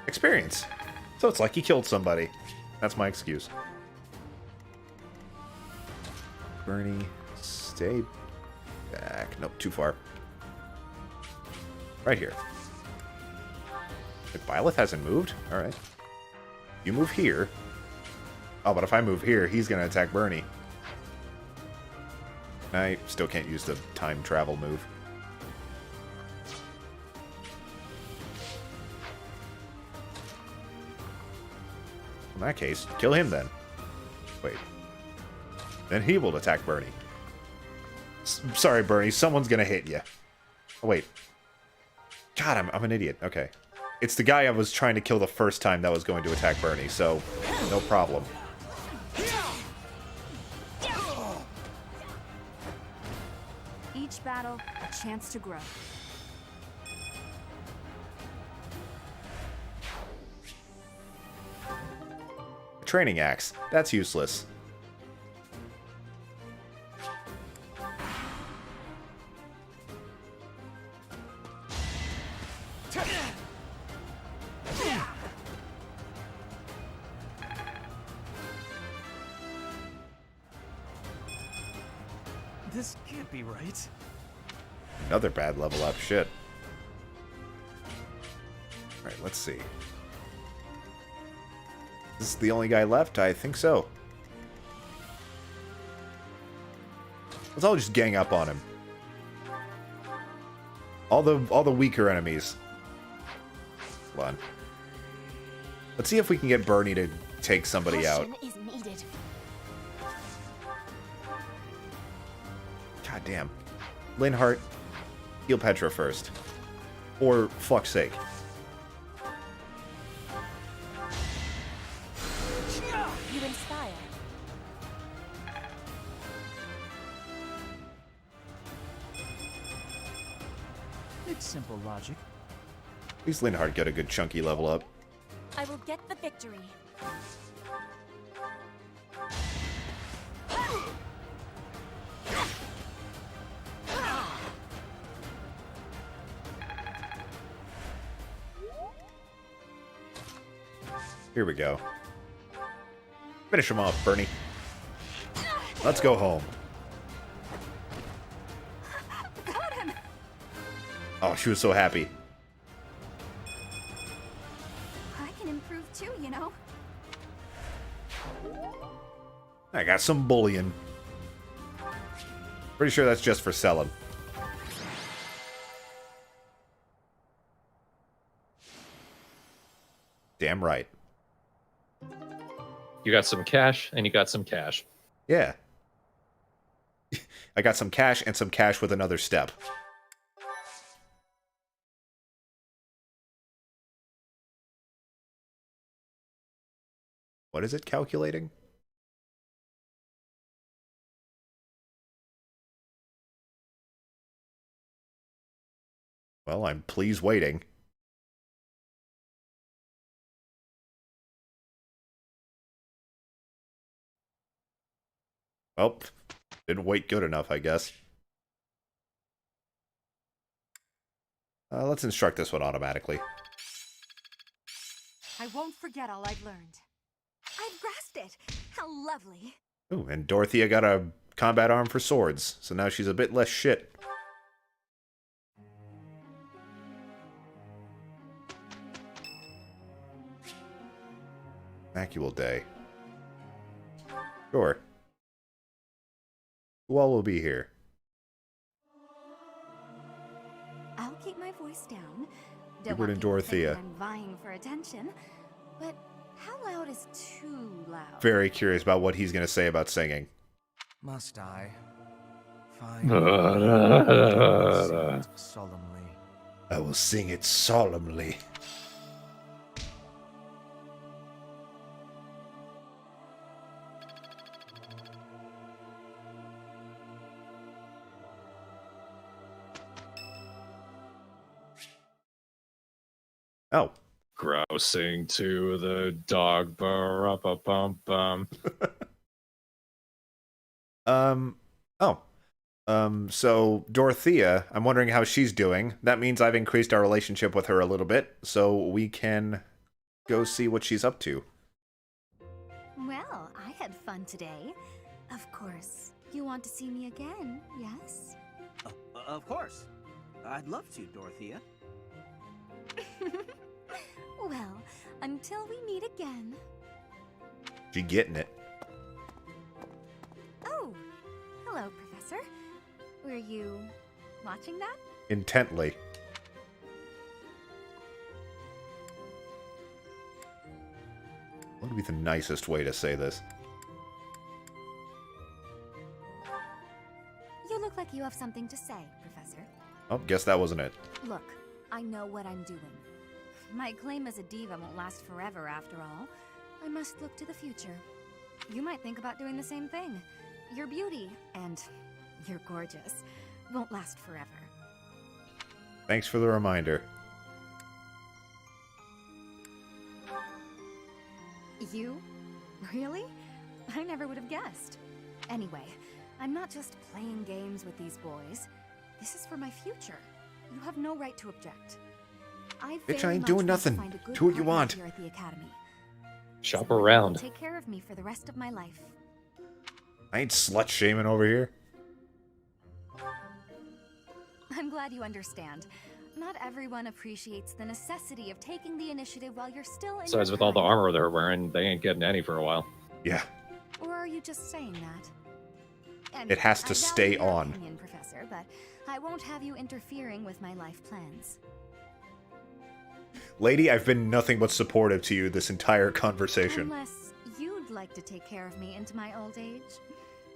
Experience. So it's like he killed somebody. That's my excuse. Bernie, stay back. Nope, too far. Right here. If Byleth hasn't moved? Alright. You move here. Oh, but if I move here, he's going to attack Bernie. I still can't use the time travel move. In that case, kill him then. Wait. Then he will attack Bernie. Sorry, Bernie. Someone's going to hit you. Oh, wait. God, I'm an idiot. Okay. It's the guy I was trying to kill the first time that was going to attack Bernie, so no problem. Each battle, a chance to grow. A training axe. That's useless. This can't be right. Another bad level up. Shit. Alright, let's see. This is the only guy left? I think so. Let's all just gang up on him. All the weaker enemies. Hold on. Let's see if we can get Bernie to take somebody out. Is needed. God damn. Linhardt, heal Petra first. For fuck's sake. You inspire. It's simple logic. At least Linhardt got a good chunky level up. I will get the victory. Here we go. Finish him off, Bernie. Let's go home. Got him. Oh, she was so happy. I can improve too, you know. I got some bullion. Pretty sure that's just for selling. Damn right. You got some cash, and you got some cash. Yeah. I got some cash and some cash with another step. What is it calculating? Well, I'm pleased waiting. Well, didn't wait good enough, I guess. Let's instruct this one automatically. I won't forget all I've learned. I've grasped it. How lovely. Ooh, and Dorothea got a combat arm for swords, so now she's a bit less shit. Macule Day. Sure. Who all will be here? I'll keep my voice down. Hubert and Dorothea. I'm vying for attention, but How loud is too loud? Very curious about what he's going to say about singing. Must I? Fine. Solemnly. I will sing it solemnly. Oh. Grousing to the dog. Bum. So Dorothea, I'm wondering how she's doing. That means I've increased our relationship with her a little bit, so we can go see what she's up to. Well, I had fun today. Of course, you want to see me again, yes? Of course. I'd love to, Dorothea. Well, until we meet again. She getting it. Oh, hello, Professor. Were you watching that? Intently. What would be the nicest way to say this? You look like you have something to say, Professor. Oh, guess that wasn't it. Look, I know what I'm doing. My claim as a diva won't last forever, after all. I must look to the future. You might think about doing the same thing. Your beauty, and you're gorgeous, won't last forever. Thanks for the reminder. You? Really? I never would have guessed. Anyway, I'm not just playing games with these boys. This is for my future. You have no right to object. Bitch, I ain't doing nothing. Do what you want. Here at the academy. Shop around. Take care of me for the rest of my life. I ain't slut shaming over here. I'm glad you understand. Not everyone appreciates the necessity of taking the initiative while you're still in Besides, your with all the prime. armor they're wearing, they ain't getting any for a while. Yeah. Or are you just saying that? And It has I to value stay your on. opinion, Professor, but I won't have you interfering with my life plans. Lady, I've been nothing but supportive to you this entire conversation. Unless you'd like to take care of me into my old age.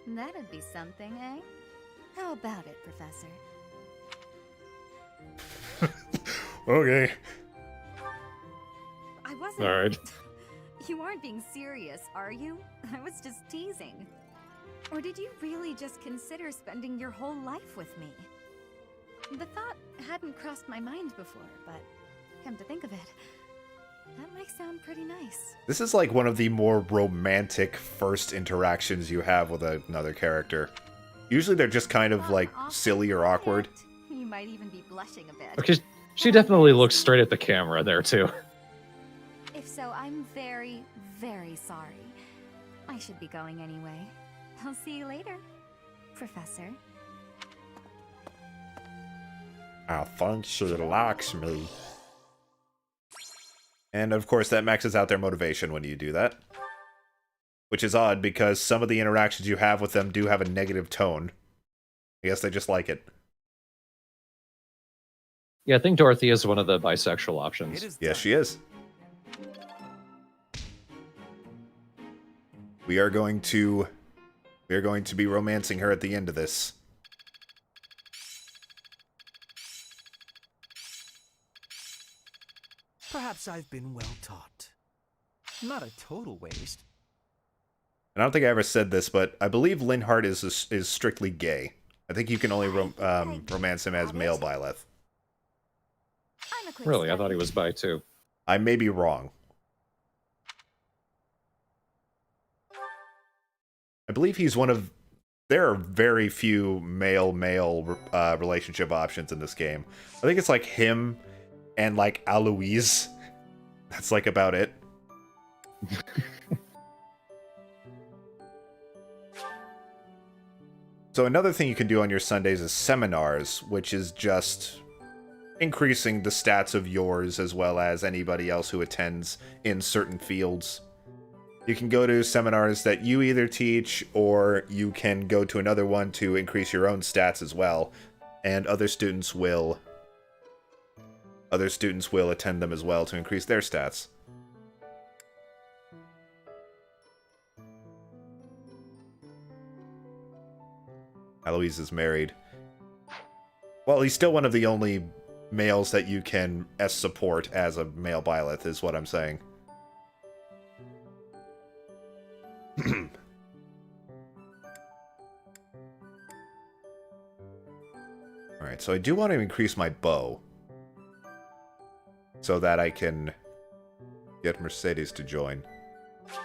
That'd be something, eh? How about it, Professor? Okay. I wasn't... Alright. You aren't being serious, are you? I was just teasing. Or did you really just consider spending your whole life with me? The thought hadn't crossed my mind before, but come to think of it, that might sound pretty nice. This is like one of the more romantic first interactions you have with another character. Usually they're just kind of like silly or awkward. You might even be blushing a bit. Okay, she definitely looks straight at the camera there, too. If so, I'm very, very sorry. I should be going anyway. I'll see you later, Professor. I think she likes me. And of course that maxes out their motivation when you do that. Which is odd because some of the interactions you have with them do have a negative tone. I guess they just like it. Yeah, I think Dorothy is one of the bisexual options. Yes, she is. We are going to be romancing her at the end of this. Perhaps I've been well taught. Not a total waste. And I don't think I ever said this, but I believe Linhardt is strictly gay. I think you can only romance him as male Byleth. Really? I thought he was bi, too. I may be wrong. I believe he's one of... There are very few male-male relationship options in this game. I think it's like him and like Aloise. That's like about it. So another thing you can do on your Sundays is seminars, which is just increasing the stats of yours as well as anybody else who attends in certain fields. You can go to seminars that you either teach, or you can go to another one to increase your own stats as well, and other students will attend them as well to increase their stats. Eloise is married. Well, he's still one of the only males that you can support as a male Byleth, is what I'm saying. Alright, so I do want to increase my bow. So that I can get Mercedes to join.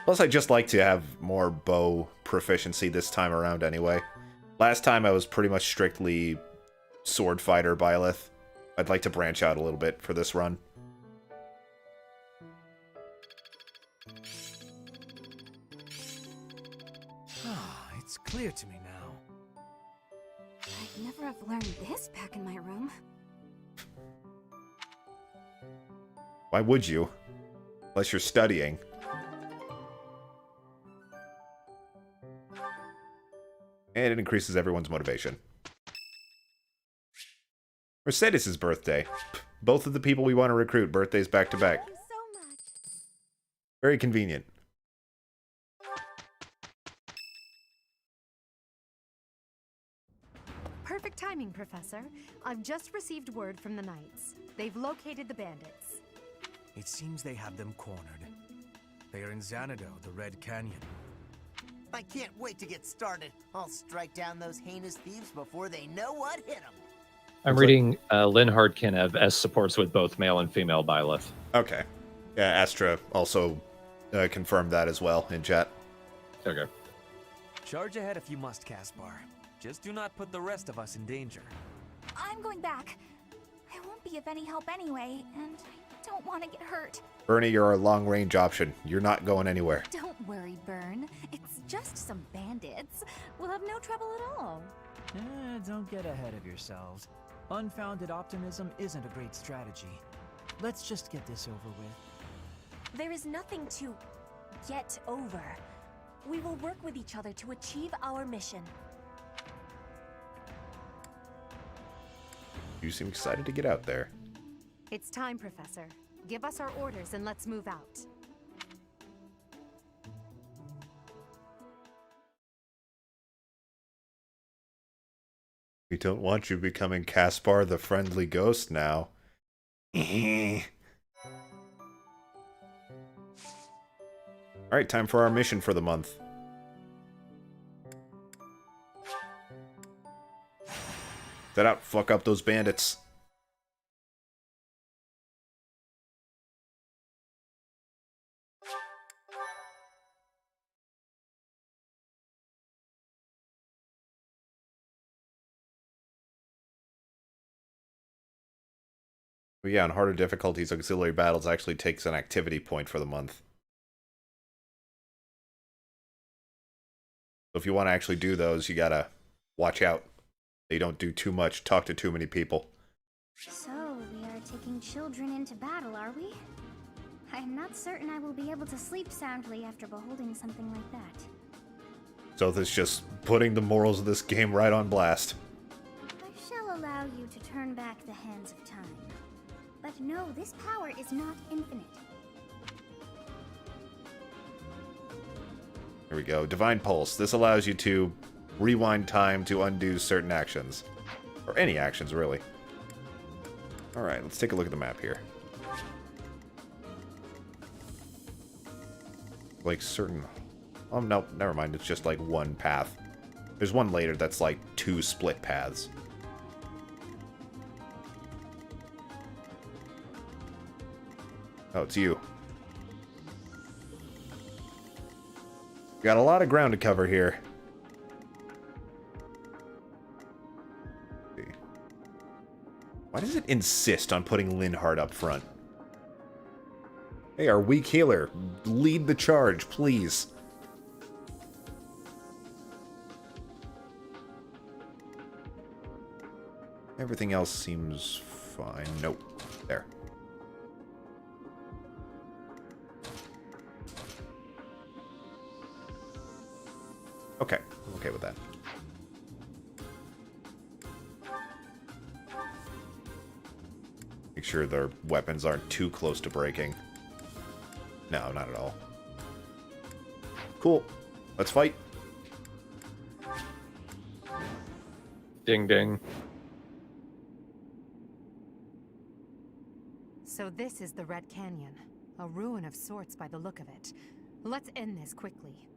Plus, I just like to have more bow proficiency this time around anyway. Last time I was pretty much strictly sword fighter Byleth. I'd like to branch out a little bit for this run. Ah, it's clear to me now. I'd never have learned this back in my room. Why would you? Unless you're studying. And it increases everyone's motivation. Mercedes' birthday. Both of the people we want to recruit, birthdays back to back. Very convenient. Perfect timing, Professor. I've just received word from the Knights. They've located the bandits. It seems they have them cornered. They are in Xanadu, the Red Canyon. I can't wait to get started. I'll strike down those heinous thieves before they know what hit them. I'm reading Lynn Hardkin S supports with both male and female Byleth. Okay. Yeah, Astra also confirmed that as well in chat. Okay. Charge ahead if you must, Caspar. Just do not put the rest of us in danger. I'm going back. I won't be of any help anyway, and I don't want to get hurt. Bernie, you're our long-range option. You're not going anywhere. Don't worry, Bern. It's just some bandits. We'll have no trouble at all. Don't get ahead of yourselves. Unfounded optimism isn't a great strategy. Let's just get this over with. There is nothing to get over. We will work with each other to achieve our mission. You seem excited to get out there. It's time, Professor. Give us our orders and let's move out. We don't want you becoming Caspar the Friendly Ghost now. Alright, time for our mission for the month. Set out, fuck up those bandits. But yeah, on harder difficulties, auxiliary battles actually takes an activity point for the month. So if you want to actually do those, you gotta watch out. You don't do too much, talk to too many people. So, we are taking children into battle, are we? I'm not certain I will be able to sleep soundly after beholding something like that. So this just putting the morals of this game right on blast. I shall allow you to turn back the hands of time. But no, this power is not infinite. Here we go. Divine Pulse. This allows you to rewind time to undo certain actions. Or any actions, really. Alright, let's take a look at the map here. Like certain... Oh, no, never mind. It's just like one path. There's one later that's like two split paths. Oh, it's you. Got a lot of ground to cover here. Let's see. Why does it insist on putting Linhardt up front? Hey, our weak healer, lead the charge, please. Everything else seems fine. Nope. There. Okay, I'm okay with that. Make sure their weapons aren't too close to breaking. No, not at all. Cool. Let's fight. Ding ding. So this is the Red Canyon. A ruin of sorts by the look of it. Let's end this quickly.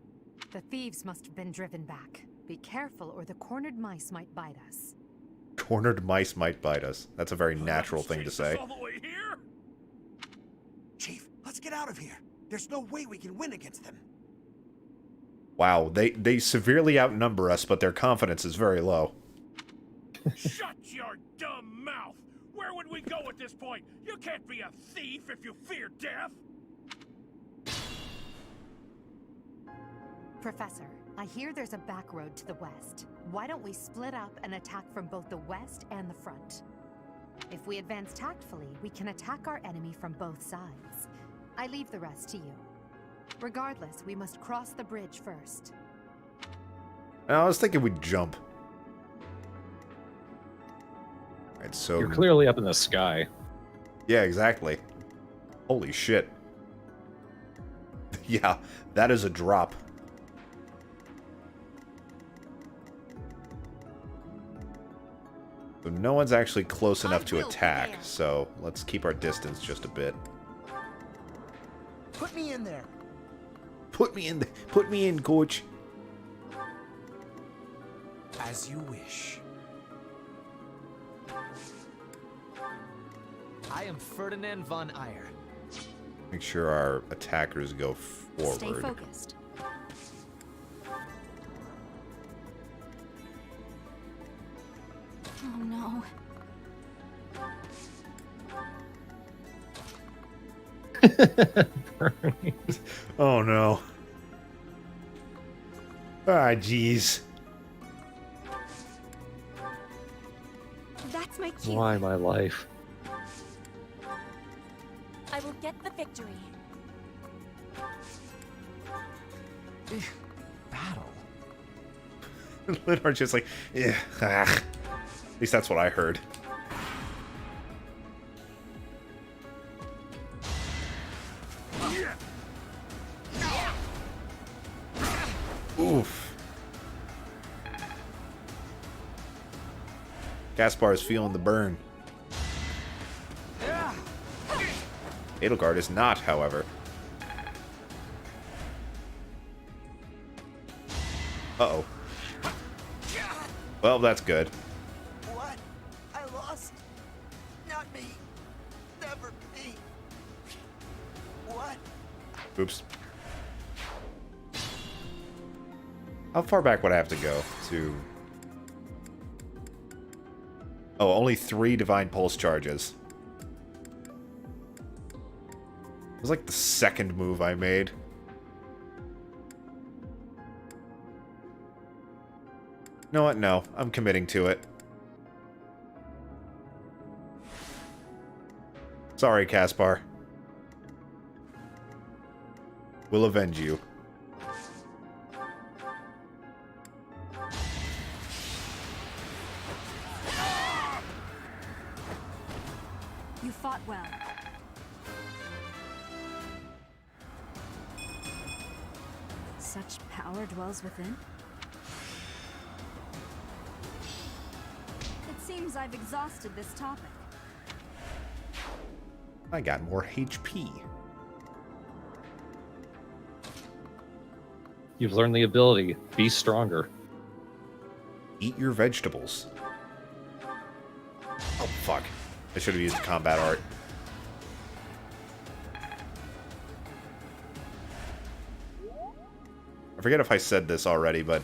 The thieves must have been driven back. Be careful or the cornered mice might bite us. Cornered mice might bite us. That's a very natural thing to say. All the way here? Chief, let's get out of here. There's no way we can win against them. Wow, they severely outnumber us, but their confidence is very low. Shut your dumb mouth! Where would we go at this point? You can't be a thief if you fear death! Professor, I hear there's a back road to the west. Why don't we split up and attack from both the west and the front? If we advance tactfully, we can attack our enemy from both sides. I leave the rest to you. Regardless, we must cross the bridge first. I was thinking we'd jump. Alright, so... You're clearly up in the sky. Yeah, exactly. Holy shit. Yeah, that is a drop. So no one's actually close enough to attack, so let's keep our distance just a bit. Put me in there. Put me in, put me in, coach. As you wish. I am Ferdinand von Eyre. Make sure our attackers go forward. Stay focused. Oh no. Oh no. Ah, jeez. That's my cue. Why my life? I will get the victory. Battle. Linhart's just like, yeah. At least that's what I heard. Oof. Gaspar is feeling the burn. Edelgard is not, however. Uh-oh. Well, that's good. What? I lost? Not me. Never me. What? Oops. How far back would I have to go to... Oh, only 3 Divine Pulse charges. It was like the second move I made. You know what? No, I'm committing to it. Sorry, Caspar. We'll avenge you. You fought well. Such power dwells within. It seems I've exhausted this topic. I got more HP. You've learned the ability. Be stronger. Eat your vegetables. Oh, fuck. I should have used combat art. I forget if I said this already, but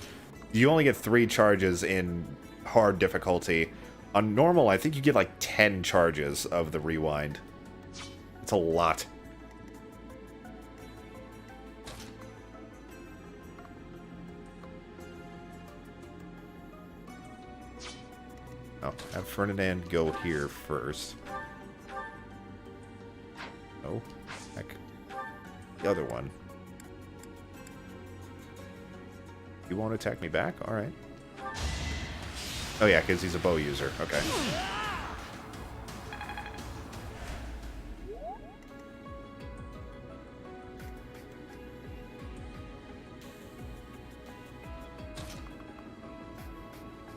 you only get 3 charges in hard difficulty. On normal, I think you get like 10 charges of the rewind. It's a lot. Oh, have Ferdinand go here first. Oh, heck. The other one. You won't attack me back? Alright. Oh yeah, because he's a bow user. Okay.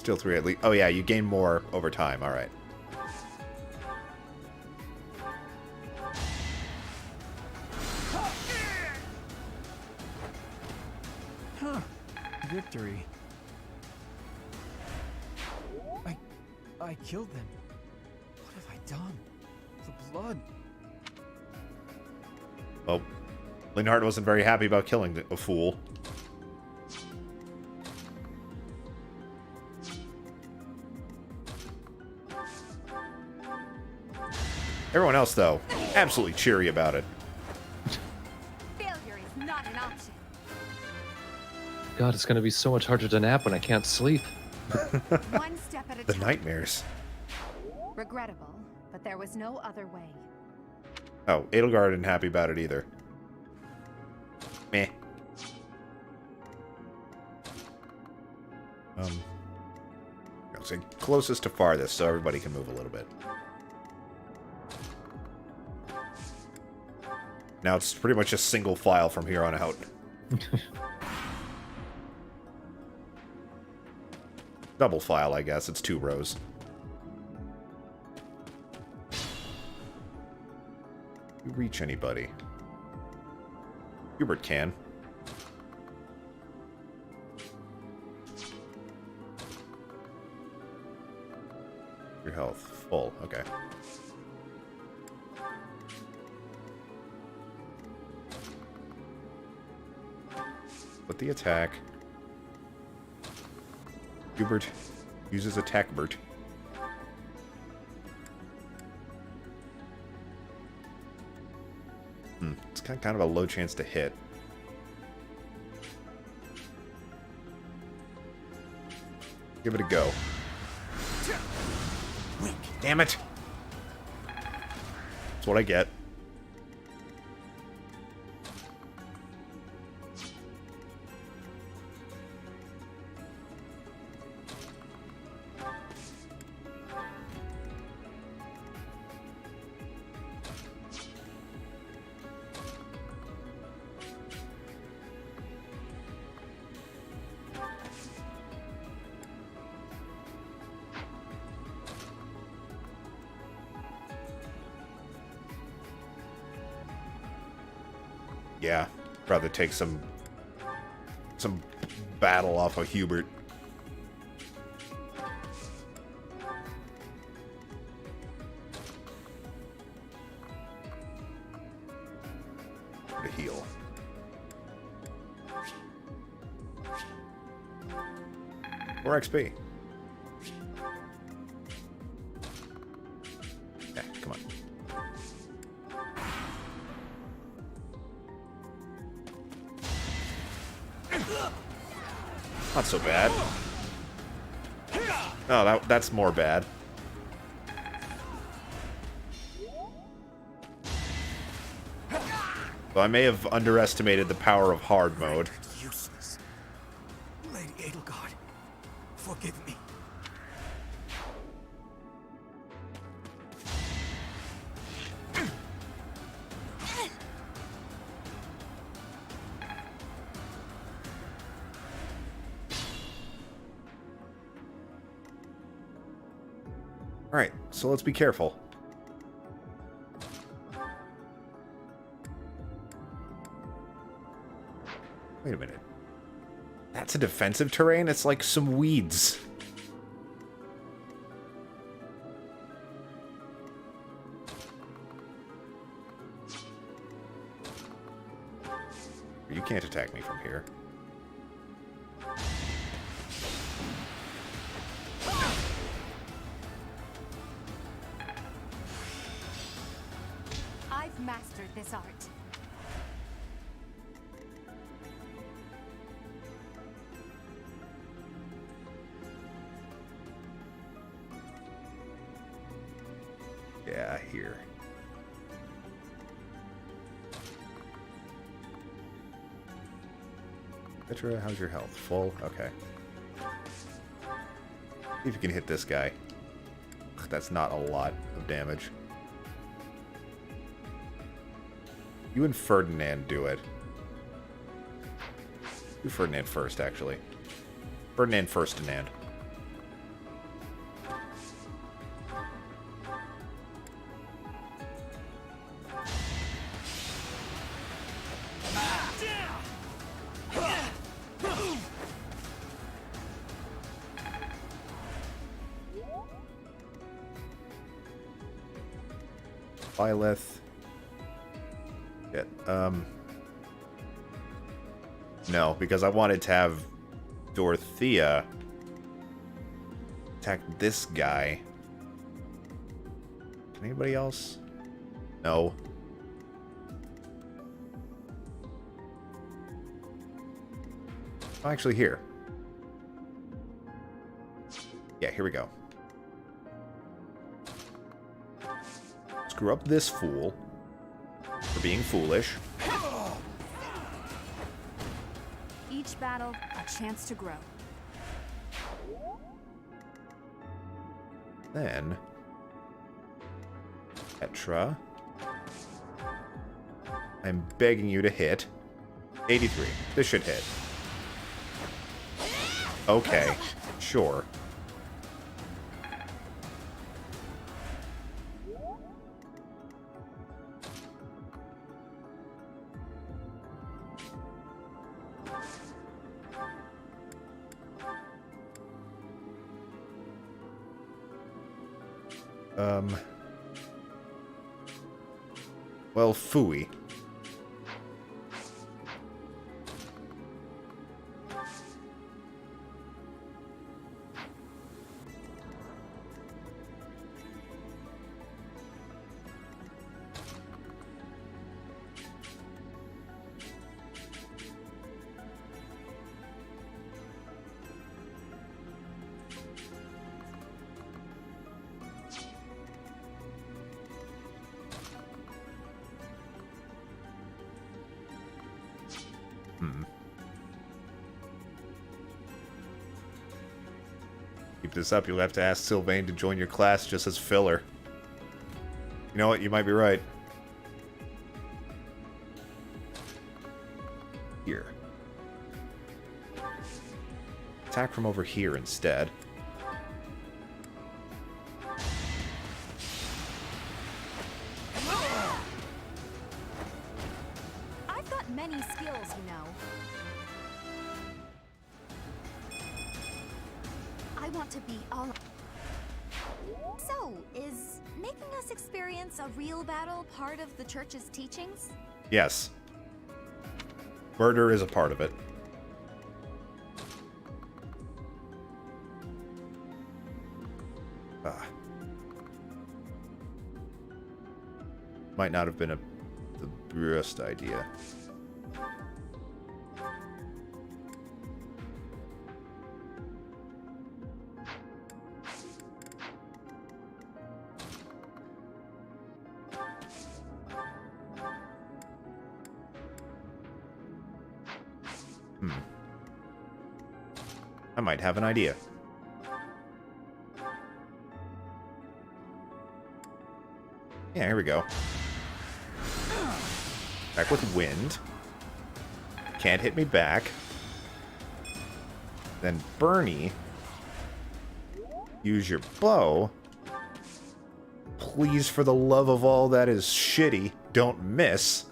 Still 3 at least. Oh yeah, you gain more over time. All right. Huh. Victory. I killed them. What have I done? The blood. Well, Linhardt wasn't very happy about killing a fool. Everyone else, though, absolutely cheery about it. Failure is not an option. God, it's going to be so much harder to nap when I can't sleep. One step at a The time. nightmares. Regrettable, but there was no other way. Oh, Edelgard isn't happy about it either. Meh. I'll say closest to farthest so everybody can move a little bit. Now it's pretty much a single file from here on out. Double file, I guess. It's 2 rows. You reach anybody. Hubert can. Your health full. Okay. With the attack. Hubert uses attack Bert. It's kind of a low chance to hit. Give it a go. Damn it! That's what I get. Yeah, rather take some battle off of Hubert. To heal. More XP. Yeah, come on. Not so bad. Oh, that's more bad. So I may have underestimated the power of hard mode. Useless. Lady Edelgard, forgive me. Alright, so let's be careful. Wait a minute. That's a defensive terrain? It's like some weeds. You can't attack me from here. I've mastered this art. Yeah, here. Petra, how's your health? Full? Okay. See if you can hit this guy. Ugh, that's not a lot of damage. You and Ferdinand do it. Do Ferdinand first, actually. Ferdinand first, Ferdinand. Lilith. Shit. No, because I wanted to have Dorothea attack this guy. Anybody else? No. Oh, actually, here. Yeah, here we go. Screw up this fool for being foolish. Each battle, a chance to grow. Then, Petra, I'm begging you to hit. 83. This should hit. Okay, sure. Well, phooey. Keep this up, you'll have to ask Sylvain to join your class just as filler. You know what? You might be right. Here. Attack from over here instead. I've got many skills, you know. I want to be all... So, is making us experience a real battle part of the church's teachings? Yes. Murder is a part of it. Ah. Might not have been the best idea. I might have an idea. Yeah, here we go. Back with wind. Can't hit me back. Then Bernie. Use your bow. Please, for the love of all that is shitty, don't miss.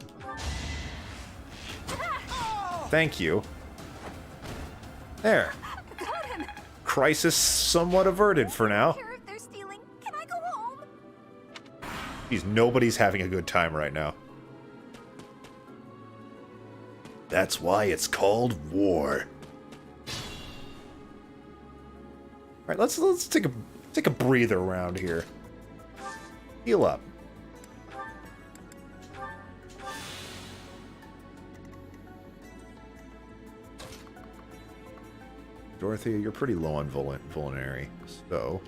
Thank you. There. Got him. Crisis somewhat averted for now. If they're stealing, can I go home? Geez, nobody's having a good time right now. That's why it's called war. Alright, let's take a breather around here. Heal up. Dorothea, you're pretty low on vulnerary, so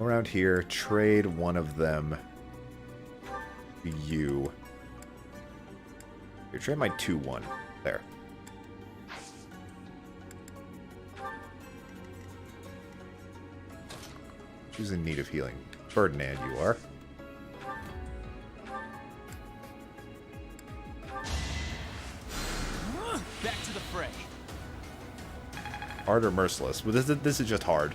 around here, trade one of them to you. Here, trade my 2-1. There. Who's in need of healing? Ferdinand, you are. Back to the fray. Hard or merciless? Well, this is just hard.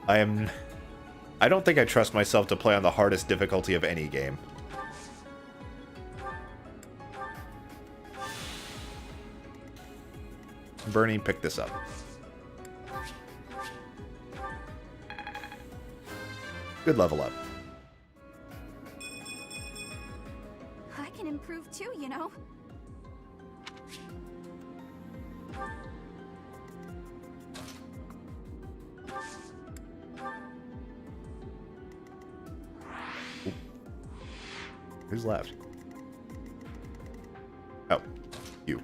I don't think I trust myself to play on the hardest difficulty of any game. Bernie, pick this up. Good level up. I can improve too, you know. Who's left? Oh, you.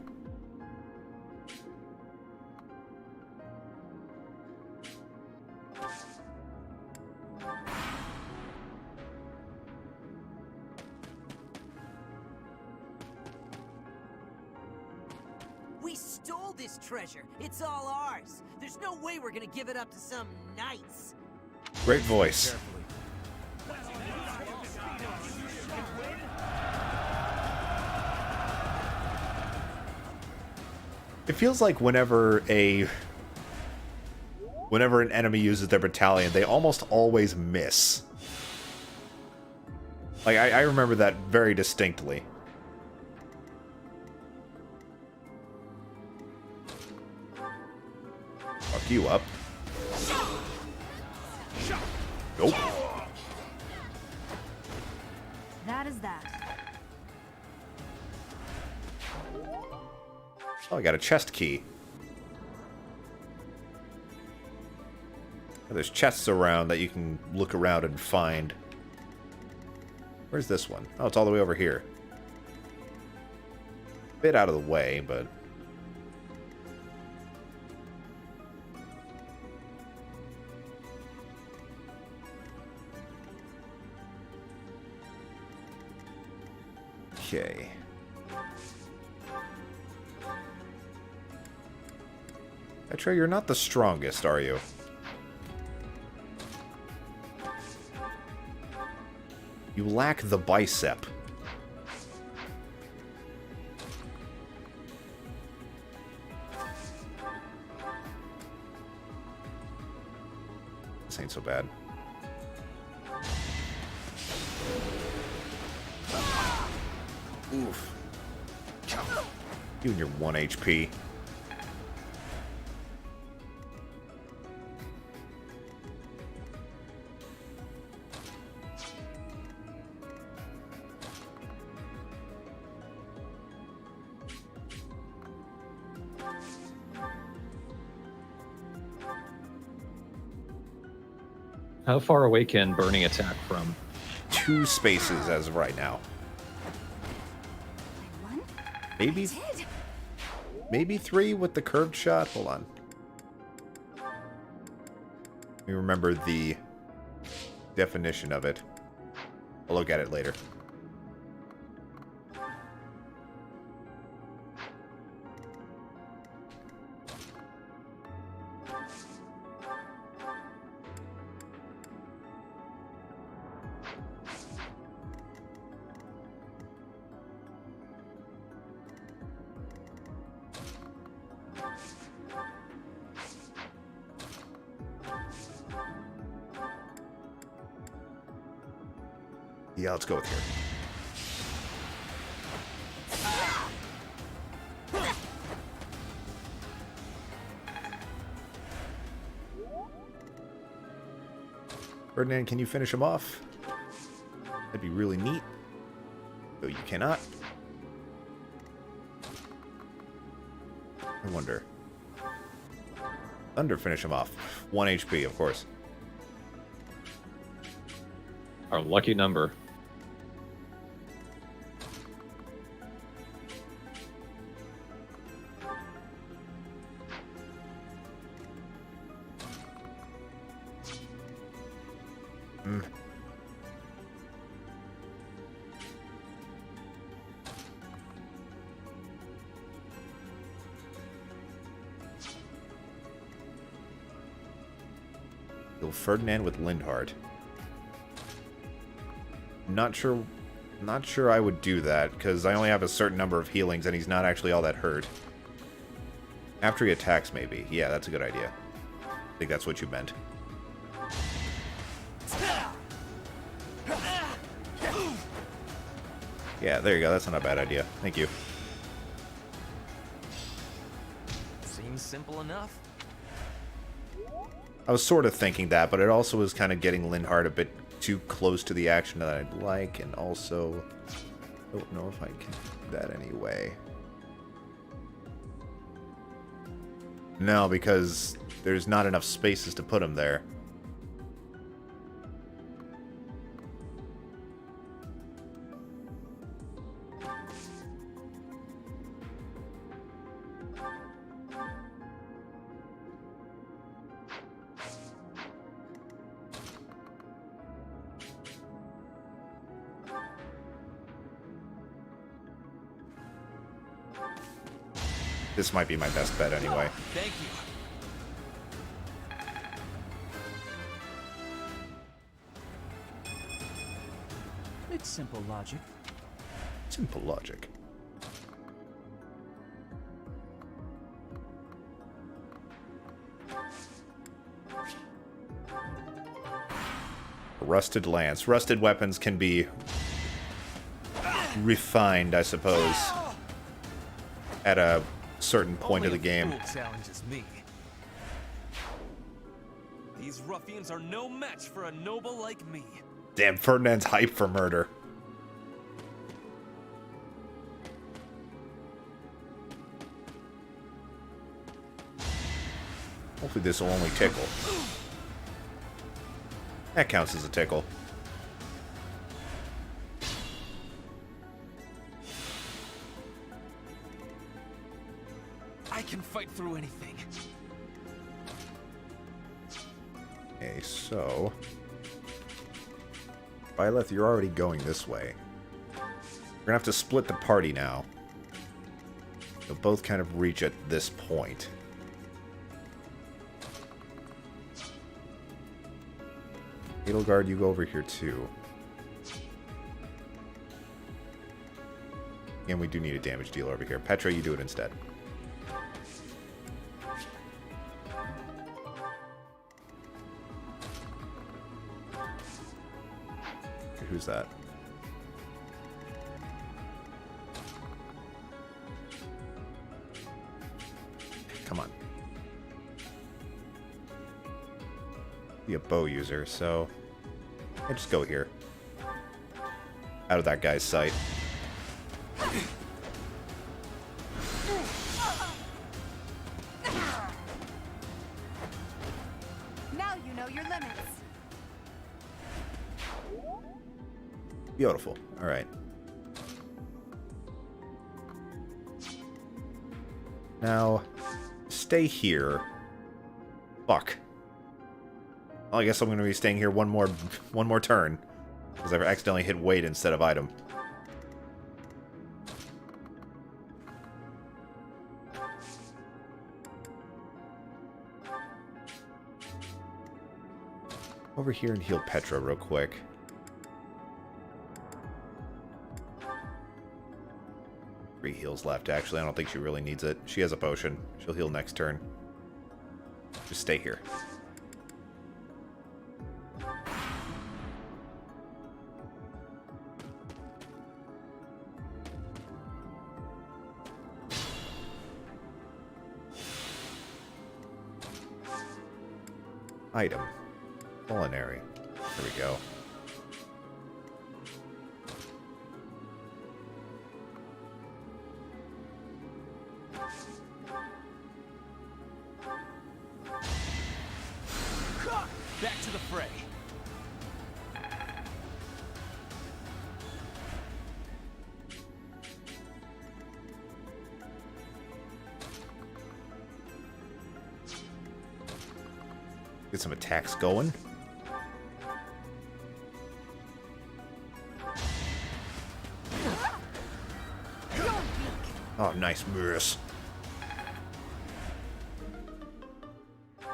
We stole this treasure. It's all ours. There's no way we're gonna give it up to some knights. Great voice. It feels like whenever an enemy uses their battalion, they almost always miss. Like, I remember that very distinctly. Fuck you up. Nope. That is that. Oh, I got a chest key. Oh, there's chests around that you can look around and find. Where's this one? Oh, it's all the way over here. Bit out of the way, but... Okay. Petra, you're not the strongest, are you? You lack the bicep. This ain't so bad. Oof. You and your 1 HP. How far away can burning attack from? 2 spaces as of right now. Maybe 3 with the curved shot. Hold on. Let me remember the definition of it. I'll look at it later. Yeah, let's go with here. Ferdinand, can you finish him off? That'd be really neat. Though you cannot. I wonder. Thunder, finish him off. 1 HP, of course. Our lucky number. Kill Ferdinand with Lindhard. Not sure I would do that, because I only have a certain number of healings and he's not actually all that hurt. After he attacks, maybe. Yeah, that's a good idea. I think that's what you meant. Yeah, there you go. That's not a bad idea. Thank you. Seems simple enough. I was sort of thinking that, but it also was kind of getting Lindhard a bit too close to the action that I'd like, and also don't know if I can do that anyway. No, because there's not enough spaces to put them there. This might be my best bet anyway. Thank you. It's simple logic. Simple logic. Rusted lance. Rusted weapons can be refined, I suppose, at a certain point of the game. Only a fool challenges me. These ruffians are no match for a noble like me. Damn, Ferdinand's hype for murder. Hopefully this will only tickle. That counts as a tickle. I can fight through anything. Okay, so Byleth, you're already going this way. We're gonna have to split the party now. You'll both kind of reach at this point. Edelgard, you go over here too. And we do need a damage dealer over here. Petra, you do it instead. Who's that? Come on. Be a bow user, so I just go here. Out of that guy's sight. Now you know your limits. Beautiful. All right. Now, stay here. Fuck. Well, I guess I'm going to be staying here one more turn, because I've accidentally hit wait instead of item. Over here and heal Petra real quick. 3 heals left, actually. I don't think she really needs it. She has a potion. She'll heal next turn. Just stay here. Item. Culinary. There we go. Back to the fray. Get some attacks going. Oh, nice miss.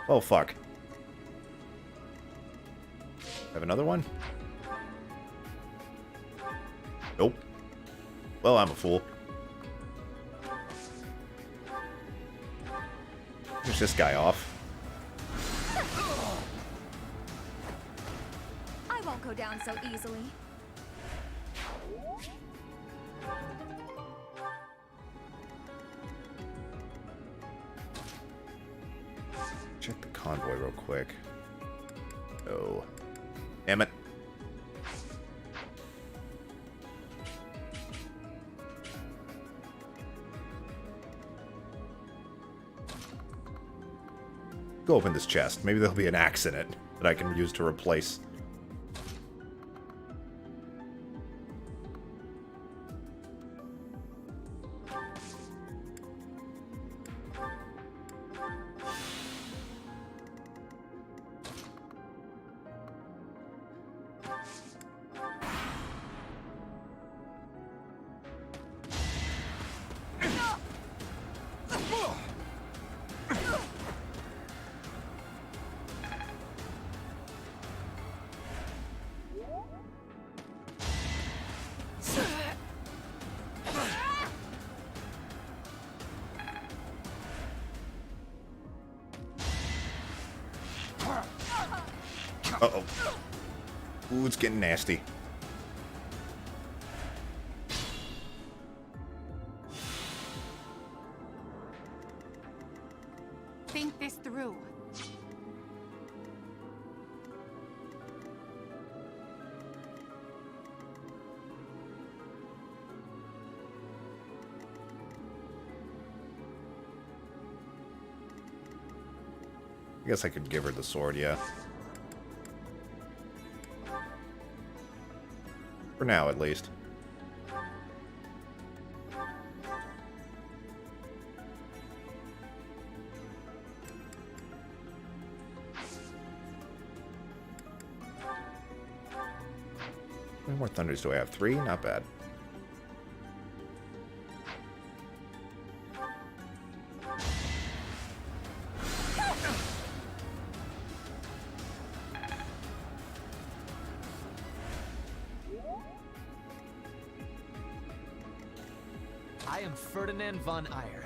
Oh, fuck. Have another one? Nope. Well, I'm a fool. Finish this guy off. I won't go down so easily. Check the convoy real quick. Oh. Damn it. go open this chest. Maybe there'll be an axe in it that I can use to replace. Uh-oh. Ooh, it's getting nasty. Think this through. I guess I could give her the sword, yeah. For now, at least. How many more thunders do I have? 3? Not bad. I am Ferdinand von Eyre.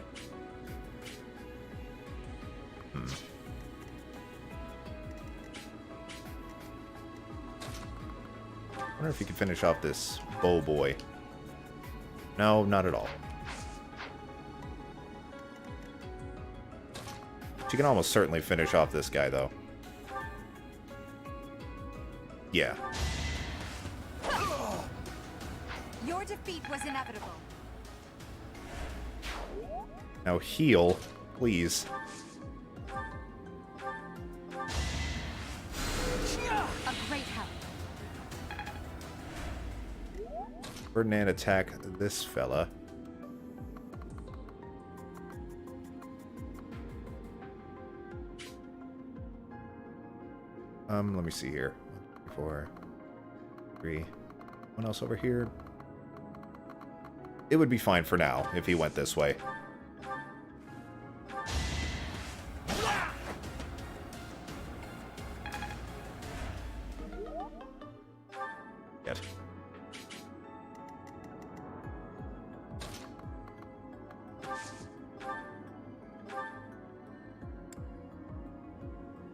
I wonder if you could finish off this bow boy. No, not at all. She can almost certainly finish off this guy, though. Yeah. Your defeat was inevitable. Now heal, please. A great help. Ferdinand, attack this fella. Let me see here. 1, 4, 3. One else over here. It would be fine for now if he went this way. Yet.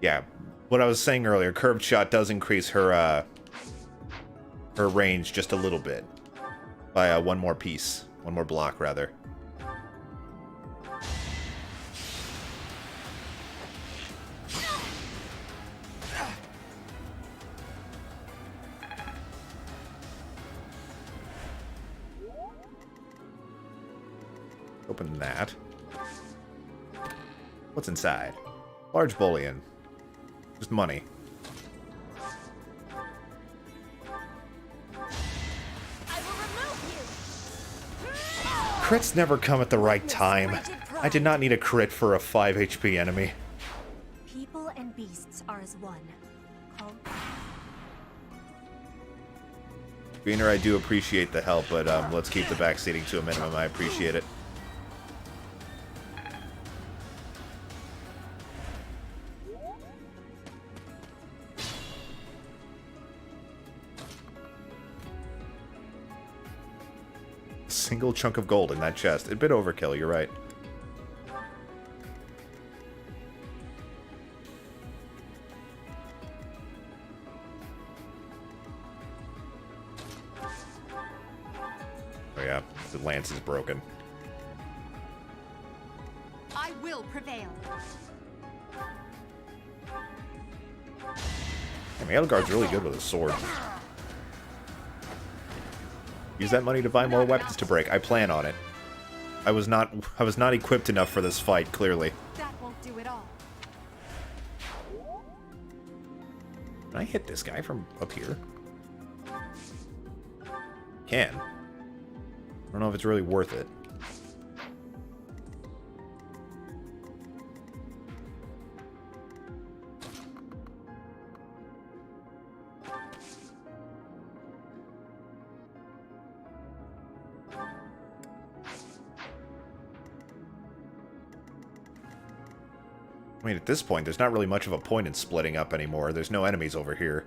Yeah, what I was saying earlier, curved shot does increase her her range just a little bit by one more piece, one more block rather. Open that. What's inside? Large bullion. Just money. Crits never come at the right time. I did not need a crit for a 5 HP enemy. People and beasts are as one. Greener, I do appreciate the help, but let's keep the backseating to a minimum. I appreciate it. Single chunk of gold in that chest. A bit overkill, you're right. Oh yeah, the lance is broken. I will prevail. Edelgard's really good with a sword. Use that money to buy more weapons to break. I plan on it. I was not equipped enough for this fight, clearly. That won't do it all. Can I hit this guy from up here? Can. I don't know if it's really worth it. I mean, at this point, there's not really much of a point in splitting up anymore. There's no enemies over here.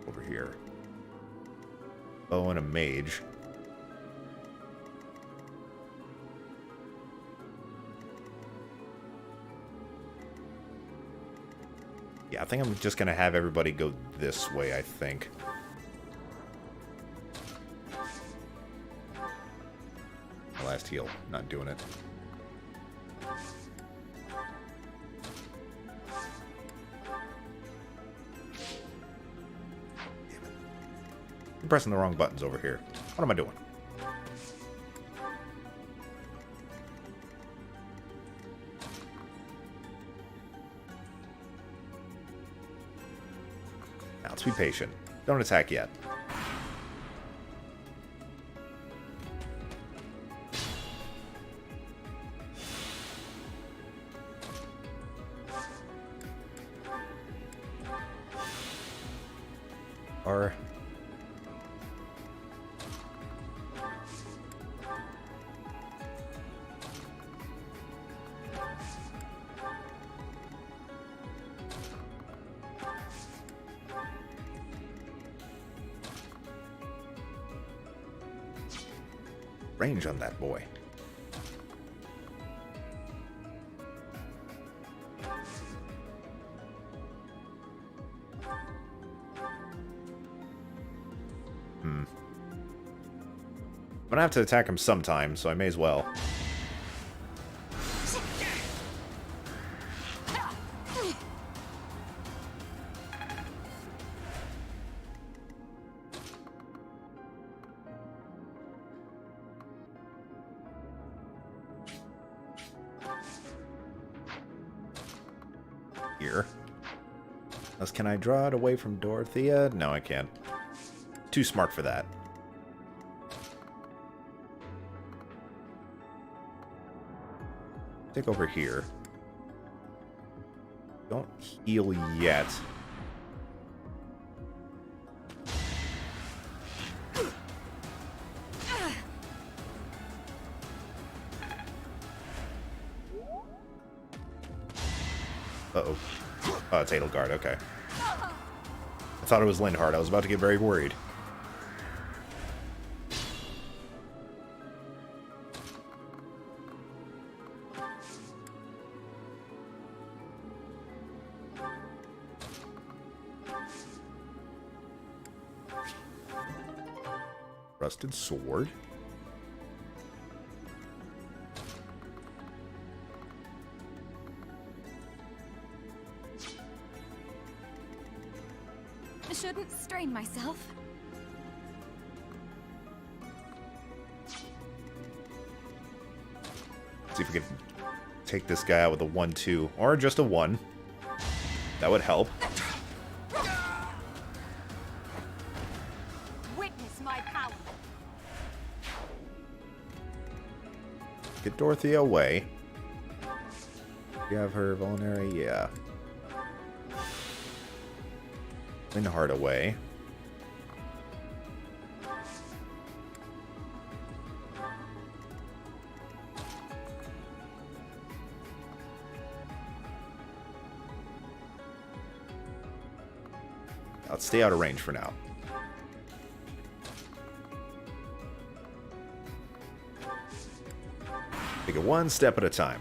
Over here. Bow and a mage. Yeah, I think I'm just gonna have everybody go this way, I think. Last heal, not doing it. I'm pressing the wrong buttons over here. What am I doing? Now, let's be patient. Don't attack yet. Or... range on that boy. I'm gonna have to attack him sometime, so I may as well. Here. Unless, can I draw it away from Dorothea? No, I can't. Too smart for that. Take over here. Don't heal yet. Uh-oh. Oh, it's Edelgard, okay. I thought it was Linhardt. I was about to get very worried. Rusted sword. I shouldn't strain myself. See if we can take this guy out with a 1-2 or just a 1. That would help. Witness my power. Get Dorothea away. You have her vulnerary, yeah. Linhardt away. Let's stay out of range for now. Take it one step at a time.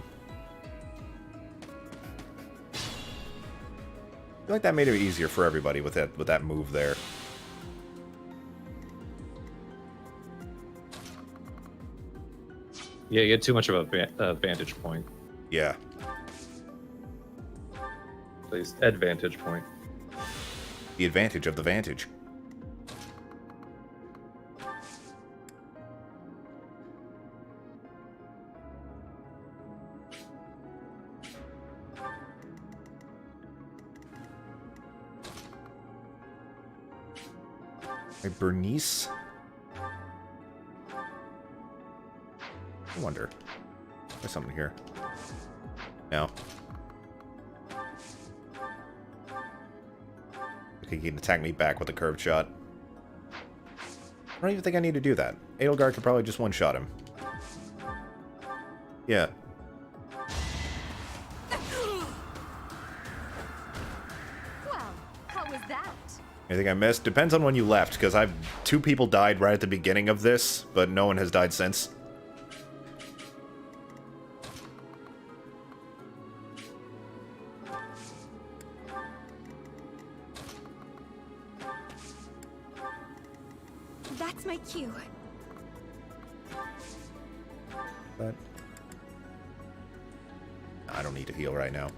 I feel like that made it easier for everybody with that move there. Yeah, you had too much of a vantage point. Yeah. Please, advantage point. The advantage of the vantage. Hey, Bernice? I wonder. There's something here. No. Okay, he can attack me back with a curved shot. I don't even think I need to do that. Edelgard could probably just one-shot him. Yeah. Well, how was that? Anything I missed? Depends on when you left, because two people died right at the beginning of this, but no one has died since. That's my cue. But I don't need to heal right now.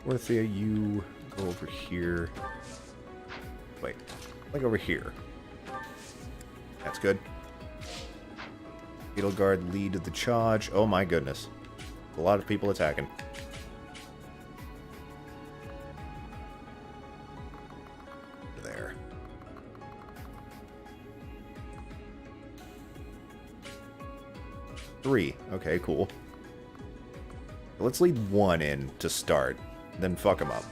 Dorothea, you go over here. Wait, like over here. That's good. Edelgard lead the charge. Oh my goodness. A lot of people attacking. There. Three. Okay, cool. Let's lead one in to start. Then fuck him up.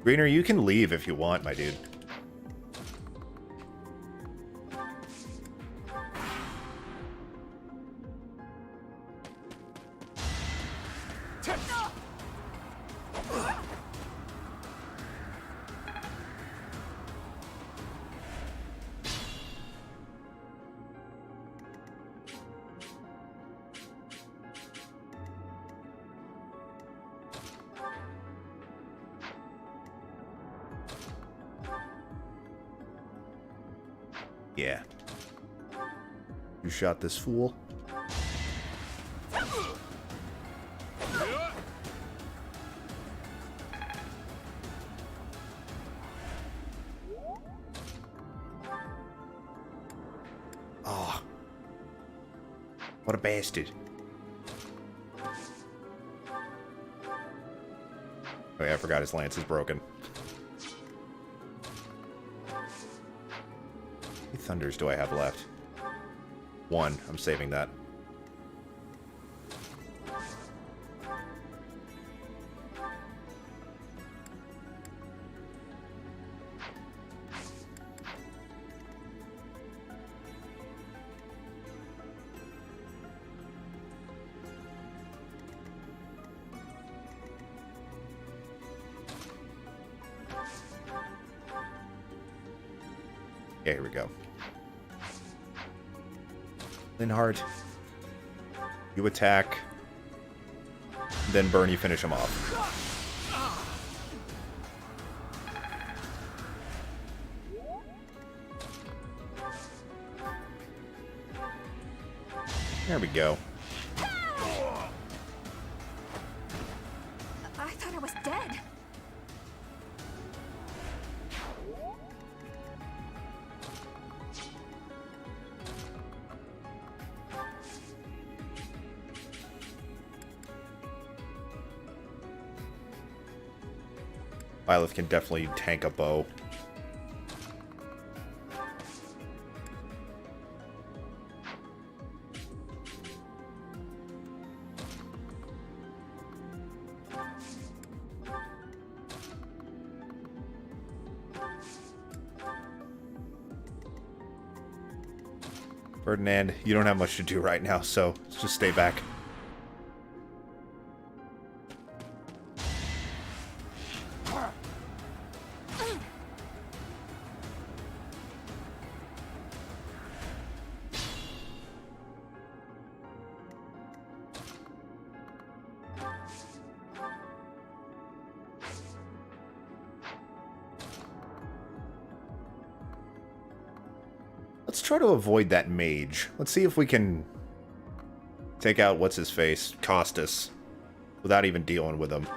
Greener, you can leave if you want, my dude. Yeah. You shot this fool. Oh. What a bastard. Oh yeah, I forgot his lance is broken. How many thunders do I have left? One. I'm saving that. Yeah, here we go. Linhardt, you attack, then Bernie finish him off. There we go. I thought I was dead. Violet can definitely tank a bow. Ferdinand, you don't have much to do right now, so just stay back. Let's try to avoid that mage. Let's see if we can take out what's-his-face, Costas, without even dealing with him.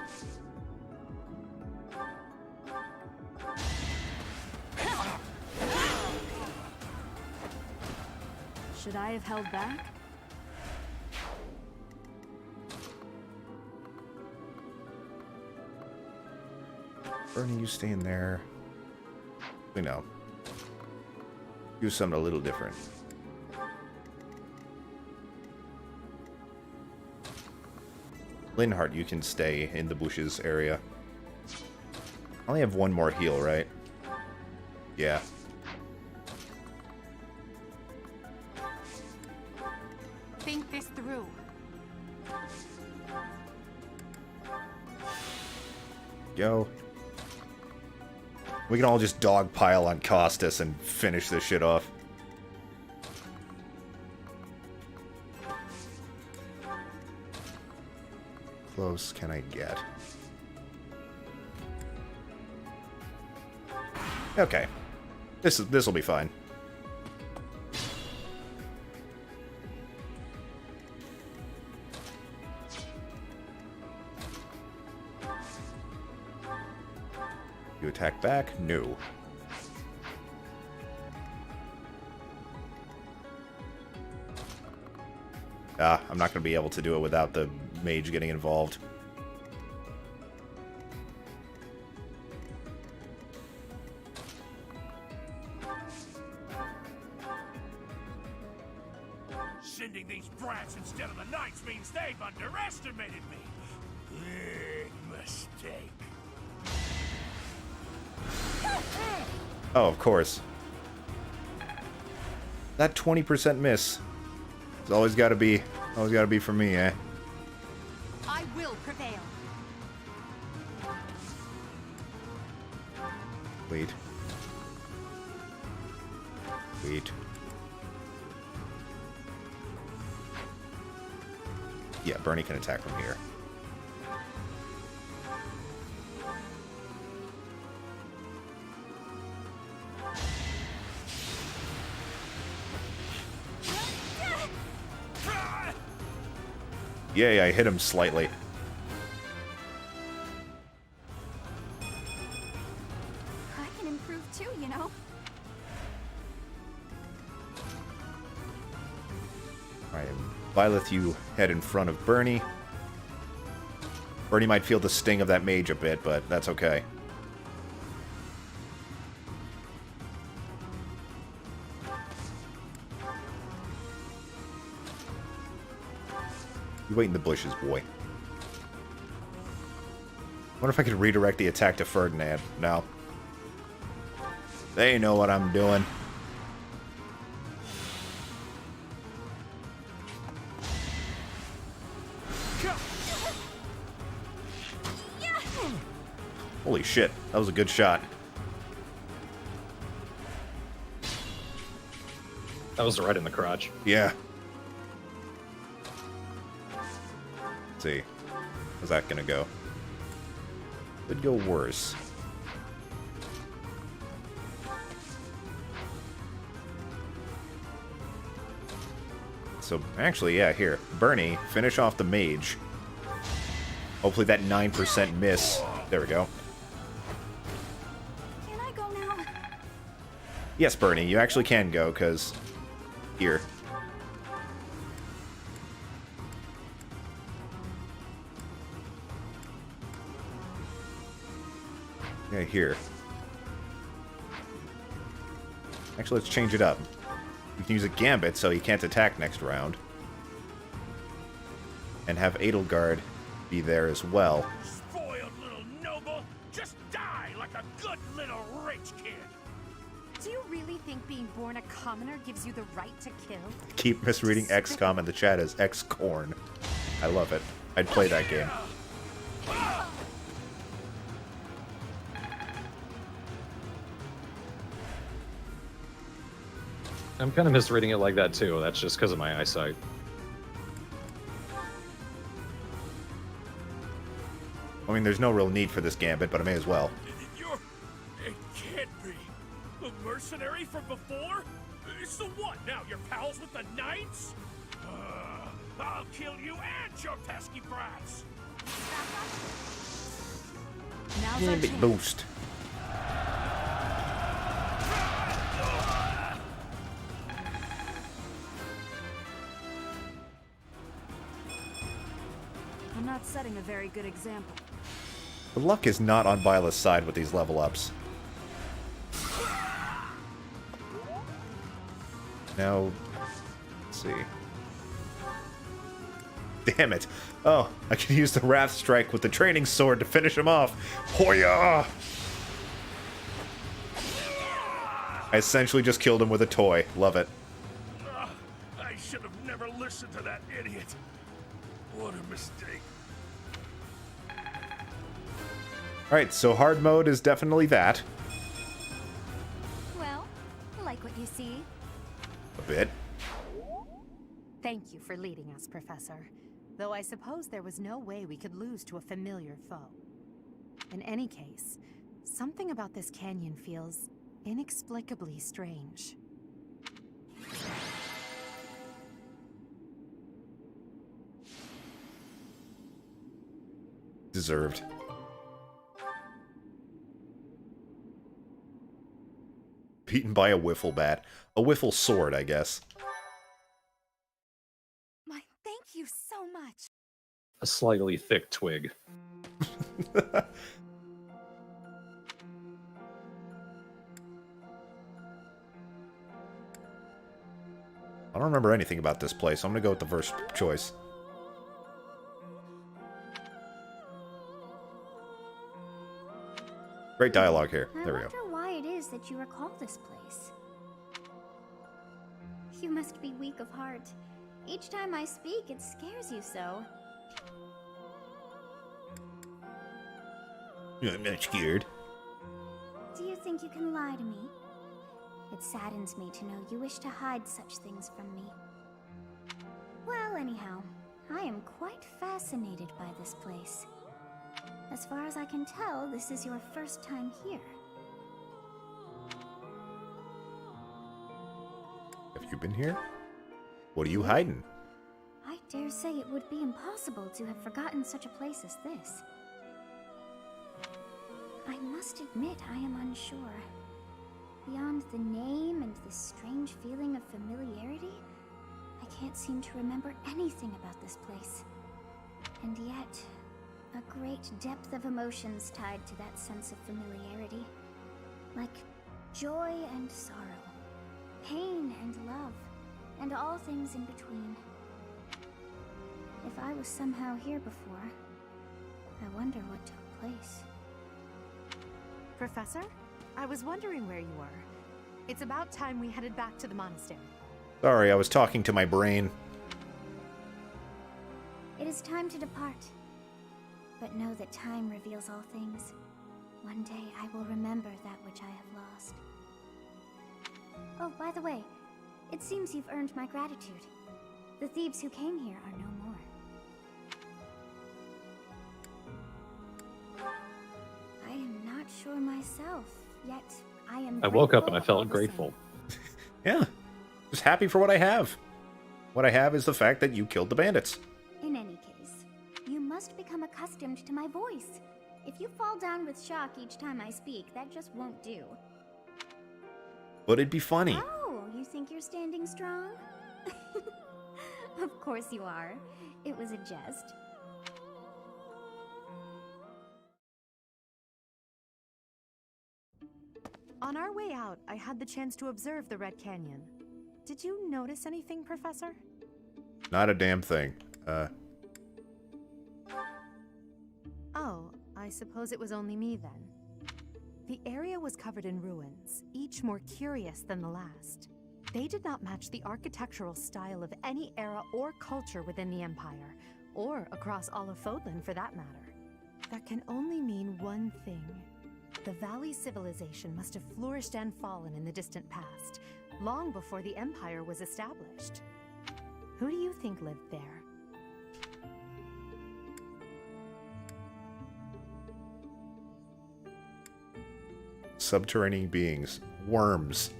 Should I have held back? Bernie, you stay in there. We know. Do something a little different. Linhardt, you can stay in the bushes area. I only have one more heal, right? Yeah. Think this through. Go. We can all just dogpile on Costas and finish this shit off. Close can I get? Okay. This'll be fine. You attack back? No. I'm not going to be able to do it without the mage getting involved. Sending these brats instead of the knights means they've underestimated me. Big mistake. Oh, of course. That 20% miss. It's always gotta be for me, eh? I will prevail. Wait. Wait. Yeah, Bernie can attack from here. Yay, I hit him slightly. I can improve too, you know. Alright, Violet, you head in front of Bernie. Bernie might feel the sting of that mage a bit, but that's okay. You wait in the bushes, boy. Wonder if I could redirect the attack to Ferdinand. No. They know what I'm doing. Holy shit, that was a good shot. That was right in the crotch. Yeah. Let's see. How's that gonna go? Could go worse. So, actually, yeah, here. Bernie, finish off the mage. Hopefully that 9% miss. There we go. Can I go now? Yes, Bernie, you actually can go, because... Here. Yeah, here. Actually, let's change it up. We can use a Gambit so he can't attack next round. And have Edelgard be there as well. Spoiled little Just die like a good little rich kid. Do you really think being born a commoner gives you the right to kill? Keep misreading XCOM in the chat as X-Corn. I love it. I'd play that game. I'm kind of misreading it like that too. That's just because of my eyesight. I mean, there's no real need for this gambit, but I may as well. It can't be. The mercenary from before? So what, now you're pals with the knights? I'll kill you and your pesky brats! Gambit boost. I'm not setting a very good example. The luck is not on Viola's side with these level ups. Now, let's see. Damn it. Oh, I can use the Wrath Strike with the training sword to finish him off. Hoya! I essentially just killed him with a toy. Love it. I should have never listened to that idiot. What a mistake. Alright, so hard mode is definitely that. Well, like what you see. A bit. Thank you for leading us, Professor. Though I suppose there was no way we could lose to a familiar foe. In any case, something about this canyon feels inexplicably strange. Deserved. Beaten by a wiffle bat. A wiffle sword, I guess. My thank you so much. A slightly thick twig. I don't remember anything about this place. I'm gonna go with the first choice. Great dialogue here. There we go. I wonder why it is that you recall this place. You must be weak of heart. Each time I speak, it scares you so. I'm not scared. Do you think you can lie to me? It saddens me to know you wish to hide such things from me. Well, anyhow, I am quite fascinated by this place. As far as I can tell, this is your first time here. Have you been here? What are you hiding? I dare say it would be impossible to have forgotten such a place as this. I must admit I am unsure. Beyond the name and this strange feeling of familiarity, I can't seem to remember anything about this place. And yet, a great depth of emotions tied to that sense of familiarity. Like joy and sorrow, pain and love, and all things in between. If I was somehow here before, I wonder what took place. Professor, I was wondering where you were. It's about time we headed back to the monastery. Sorry, I was talking to my brain. It is time to depart. But know that time reveals all things. One day I will remember that which I have lost. Oh, by the way, it seems you've earned my gratitude. The thieves who came here are no more. I am not sure myself, yet I am I woke up and I grateful all felt the grateful. Yeah. Just happy for what I have. What I have is the fact that you killed the bandits. same. In any case, you must become accustomed to my voice. If you fall down with shock each time I speak, that just won't do. But it'd be funny. Oh, you think you're standing strong? Of course you are. It was a jest. On our way out, I had the chance to observe the Red Canyon. Did you notice anything, Professor? Not a damn thing. Oh, I suppose it was only me then. The area was covered in ruins, each more curious than the last. They did not match the architectural style of any era or culture within the Empire, or across all of Fodlan for that matter. That can only mean one thing. The Valley civilization must have flourished and fallen in the distant past, long before the Empire was established. Who do you think lived there? Subterranean beings. Worms.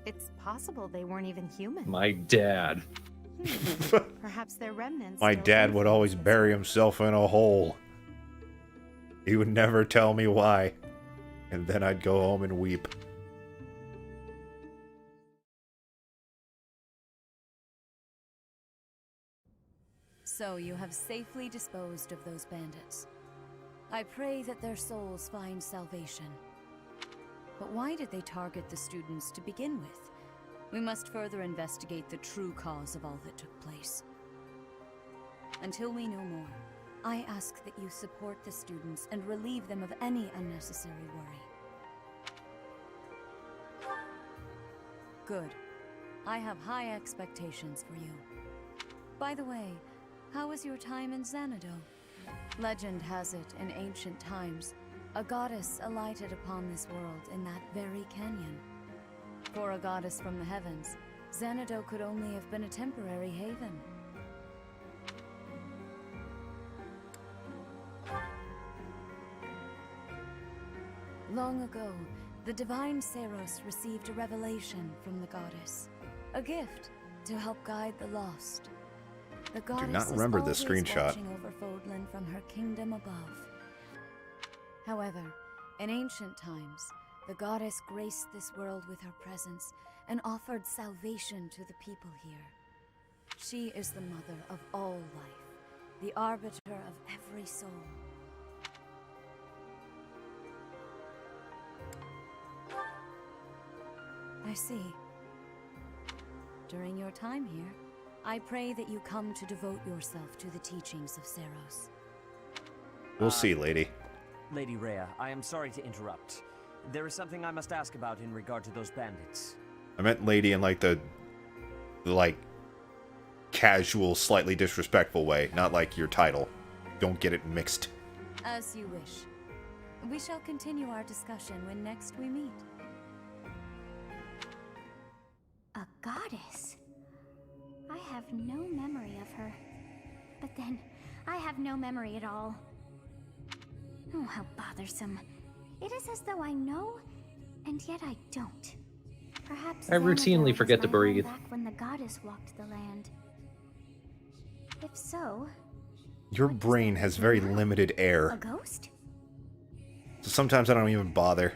It's possible they weren't even human. My dad. Perhaps their remnants. My dad would always bury himself in a hole. He would never tell me why. And then I'd go home and weep. So you have safely disposed of those bandits. I pray that their souls find salvation. But why did they target the students to begin with? We must further investigate the true cause of all that took place. Until we know more, I ask that you support the students and relieve them of any unnecessary worry. Good. I have high expectations for you. By the way, how was your time in Xanadu? Legend has it, in ancient times, a goddess alighted upon this world in that very canyon. For a goddess from the heavens, Xanadu could only have been a temporary haven. Long ago, the divine Seros received a revelation from the goddess, a gift to help guide the lost. The goddess not remember this is always screenshot. watching over Fodlan from her kingdom above. However, in ancient times, the goddess graced this world with her presence and offered salvation to the people here. She is the mother of all life, the arbiter of every soul. I see. During your time here, I pray that you come to devote yourself to the teachings of Seros. We'll see, lady. Lady Rhea, I am sorry to interrupt. There is something I must ask about in regard to those bandits. I meant lady in like the casual, slightly disrespectful way, not like your title. Don't get it mixed. As you wish. We shall continue our discussion when next we meet. A goddess? I have no memory of her. But then, I have no memory at all. Oh, how bothersome. It is as though I know, and yet I don't. Perhaps I routinely Xanadu forget was to my home breathe. back when the goddess walked the land. If so, Your brain has very limited air. a ghost? So sometimes I don't even bother.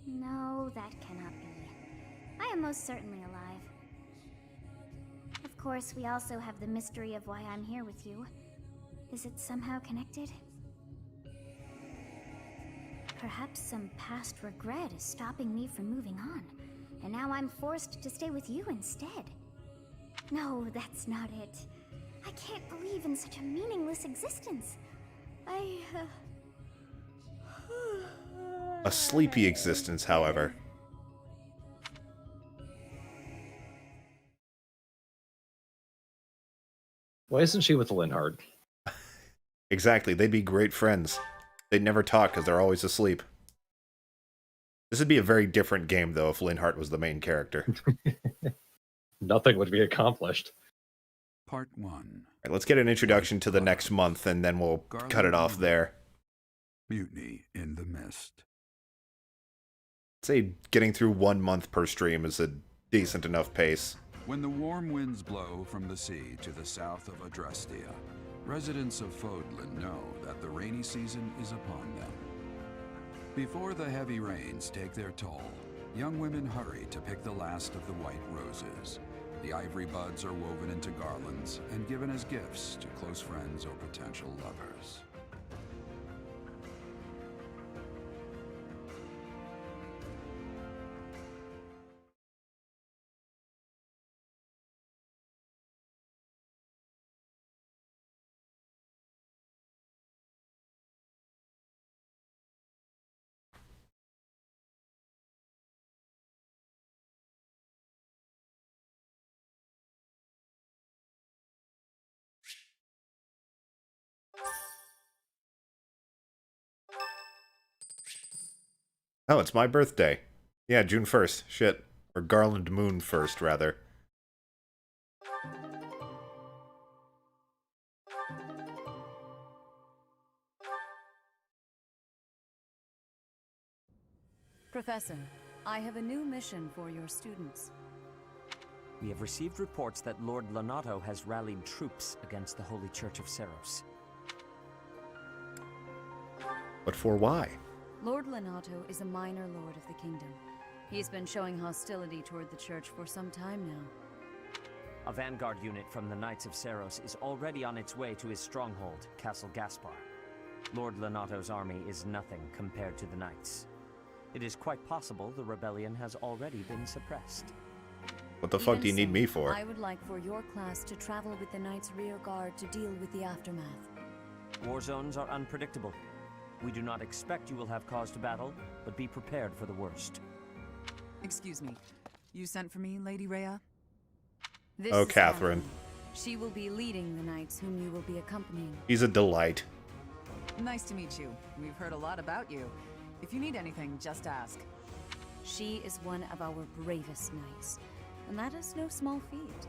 No, that cannot be. I am most certainly alive. Of course, we also have the mystery of why I'm here with you. Is it somehow connected? Perhaps some past regret is stopping me from moving on, and now I'm forced to stay with you instead. No, that's not it. I can't believe in such a meaningless existence. A sleepy existence, however. Why isn't she with Linhard? Exactly, they'd be great friends. They'd never talk because they're always asleep. This would be a very different game, though, if Linhart was the main character. Nothing would be accomplished. Part 1. All right, let's get an introduction to the next month, and then we'll cut it off there. Mutiny in the Mist. I'd say getting through 1 month per stream is a decent enough pace. When the warm winds blow from the sea to the south of Adrastia, residents of Fodlan know that the rainy season is upon them. Before the heavy rains take their toll, young women hurry to pick the last of the white roses. The ivory buds are woven into garlands and given as gifts to close friends or potential lovers. Oh, it's my birthday. Yeah, June 1st. Shit. Or Garland Moon 1st, rather. Professor, I have a new mission for your students. We have received reports that Lord Lonato has rallied troops against the Holy Church of Seros. But for why? Lord Lonato is a minor lord of the kingdom. He's been showing hostility toward the church for some time now. A vanguard unit from the Knights of Seros is already on its way to his stronghold, Castle Gaspar. Lord Lonato's army is nothing compared to the Knights. It is quite possible the rebellion has already been suppressed. What the fuck do you need me for? I would like for your class to travel with the Knights' rear guard to deal with the aftermath. War zones are unpredictable. We do not expect you will have cause to battle, but be prepared for the worst. Excuse me. You sent for me, Lady Rhea? This Oh, is Catherine. Emblem. She will be leading the knights whom you will be accompanying. He's a delight. Nice to meet you. We've heard a lot about you. If you need anything, just ask. She is one of our bravest knights, and that is no small feat.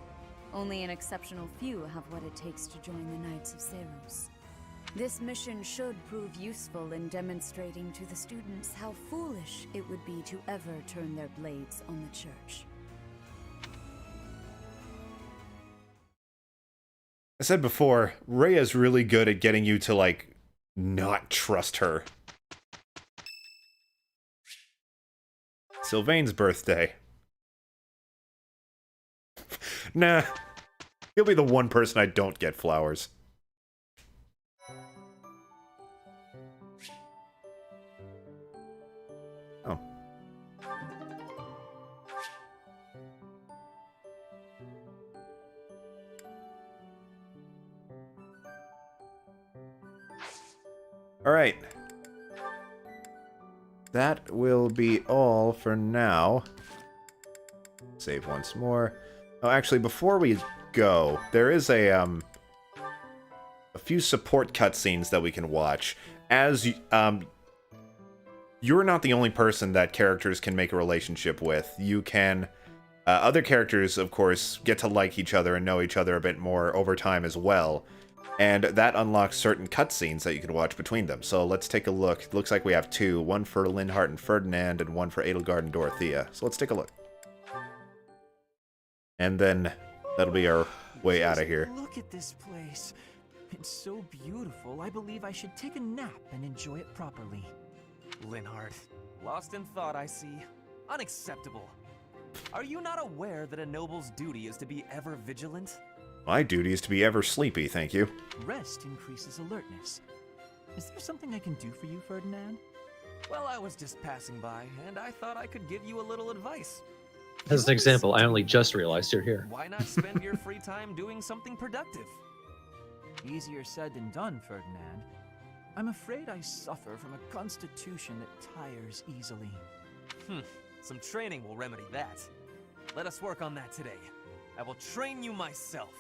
Only an exceptional few have what it takes to join the Knights of Seros. This mission should prove useful in demonstrating to the students how foolish it would be to ever turn their blades on the church. I said before, Rhea's really good at getting you to, like, not trust her. Sylvain's birthday. Nah. He'll be the one person I don't get flowers. Oh. Alright. That will be all for now. Save once more. Oh, actually, before we go, there is a few support cutscenes that we can watch. As you're not the only person that characters can make a relationship with. You can... other characters, of course, get to like each other and know each other a bit more over time as well. And that unlocks certain cutscenes that you can watch between them. So let's take a look. It looks like we have two. One for Linhardt and Ferdinand, and one for Edelgard and Dorothea. So let's take a look. And then that'll be our way out of here. Look at this place. It's so beautiful, I believe I should take a nap and enjoy it properly. Linhardt, lost in thought, I see. Unacceptable. Are you not aware that a noble's duty is to be ever vigilant? My duty is to be ever sleepy, thank you. Rest increases alertness. Is there something I can do for you, Ferdinand? Well, I was just passing by, and I thought I could give you a little advice. As an example, I only just realized you're here. Why not spend your free time doing something productive? Easier said than done, Ferdinand. I'm afraid I suffer from a constitution that tires easily. Some training will remedy that. Let us work on that today. I will train you myself.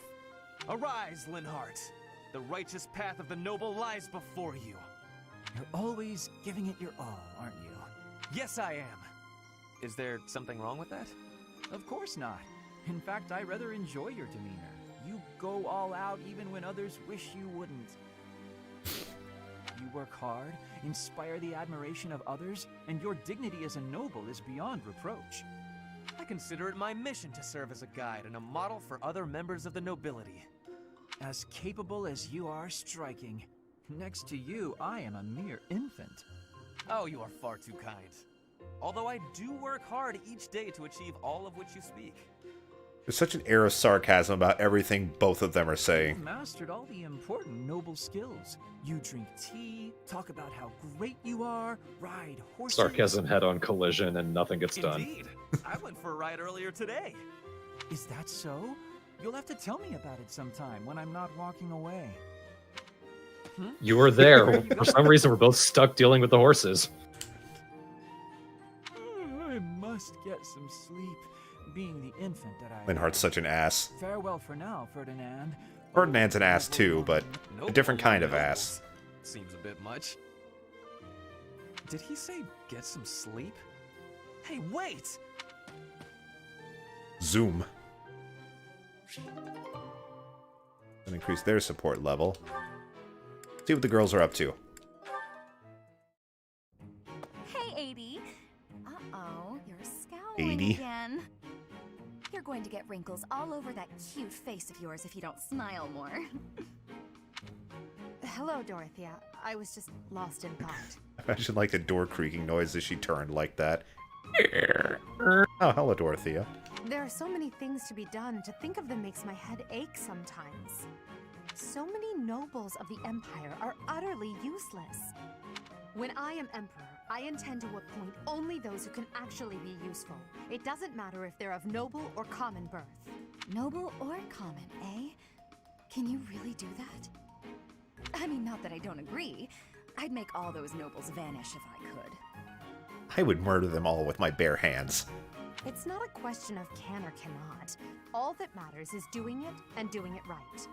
Arise, Linhardt. The righteous path of the noble lies before you. You're always giving it your all, aren't you? Yes, I am. Is there something wrong with that? Of course not. In fact, I rather enjoy your demeanor. You go all out even when others wish you wouldn't. You work hard, inspire the admiration of others, and your dignity as a noble is beyond reproach. I consider it my mission to serve as a guide and a model for other members of the nobility. As capable as you are striking. Next to you, I am a mere infant. Oh, you are far too kind. Although I do work hard each day to achieve all of which you speak. There's such an air of sarcasm about everything both of them are saying. You've mastered all the important noble skills. You drink tea, talk about how great you are, ride horses... Sarcasm head-on collision and nothing gets done. Indeed. I went for a ride earlier today. Is that so? You'll have to tell me about it sometime when I'm not walking away. You were there. For some reason, we're both stuck dealing with the horses. I must get some sleep, being the infant that I Linhardt's such an ass. Farewell for now, Ferdinand. Ferdinand's an ass too, but a different kind of ass. Seems a bit much. Did he say get some sleep? Hey, wait! Zoom. And increase their support level. See what the girls are up to. Hey, 80. Uh-oh, you're scowling 80. again. You're going to get wrinkles all over that cute face of yours if you don't smile more. Hello, Dorothea. I was just lost in thought. Imagine like the door creaking noise as she turned like that. Oh, hello, Dorothea. There are so many things to be done. To think of them makes my head ache sometimes. So many nobles of the Empire are utterly useless. When I am Emperor, I intend to appoint only those who can actually be useful. It doesn't matter if they're of noble or common birth. Noble or common, eh? Can you really do that? I mean, not that I don't agree. I'd make all those nobles vanish if I could. I would murder them all with my bare hands. It's not a question of can or cannot. All that matters is doing it and doing it right.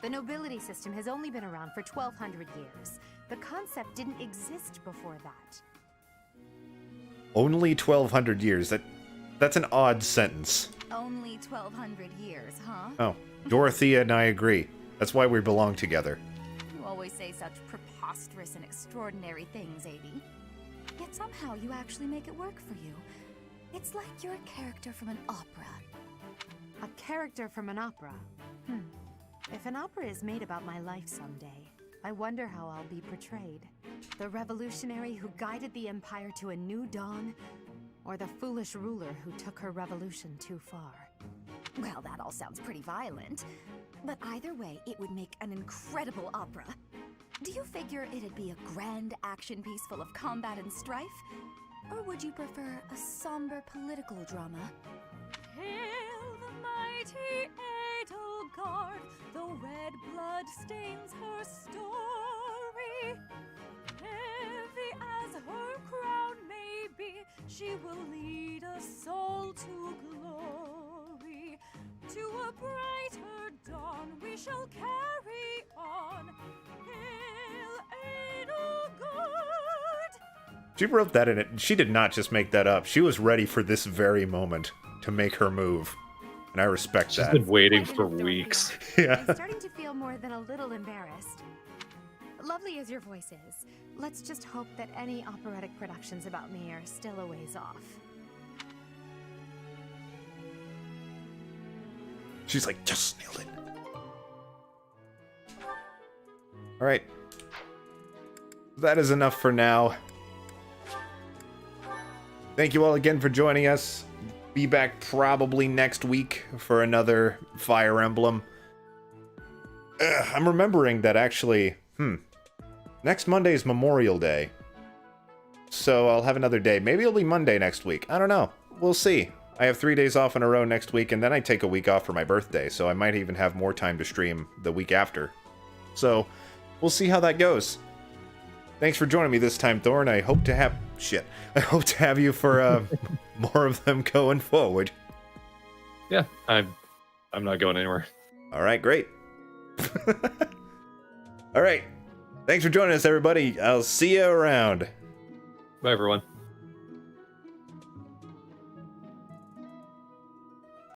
The nobility system has only been around for 1,200 years. The concept didn't exist before that. Only 1,200 years. That's an odd sentence. Only 1,200 years, huh? Oh, Dorothea and I agree. That's why we belong together. You always say such preposterous and extraordinary things, 80. Yet somehow you actually make it work for you. It's like you're a character from an opera. A character from an opera? If an opera is made about my life someday, I wonder how I'll be portrayed. The revolutionary who guided the Empire to a new dawn, or the foolish ruler who took her revolution too far. Well, that all sounds pretty violent. But either way, it would make an incredible opera. Do you figure it'd be a grand action piece full of combat and strife? Or would you prefer a somber political drama? Hail the mighty Edelgard, the red blood stains her story. Heavy as her crown may be, she will lead us all to glory. To a brighter dawn we shall carry on. Hail Edelgard! She wrote that in it. She did not just make that up. She was ready for this very moment to make her move. And I respect that. She's been waiting for weeks. Yeah. I'm starting to feel more than a little embarrassed. Lovely as your voice is, let's just hope that any operatic productions about me are still a ways off. She's like, just nailed it. Alright. That is enough for now. Thank you all again for joining us. Be back probably next week for another Fire Emblem. I'm remembering that actually, next Monday is Memorial Day. So I'll have another day. Maybe it'll be Monday next week. I don't know. We'll see. I have 3 days off in a row next week, and then I take a week off for my birthday, so I might even have more time to stream the week after. So, we'll see how that goes. Thanks for joining me this time, Thorn. I hope to have... Shit. I hope to have you for more of them going forward. Yeah, I'm not going anywhere. Alright, great. Alright. Thanks for joining us, everybody. I'll see you around. Bye, everyone.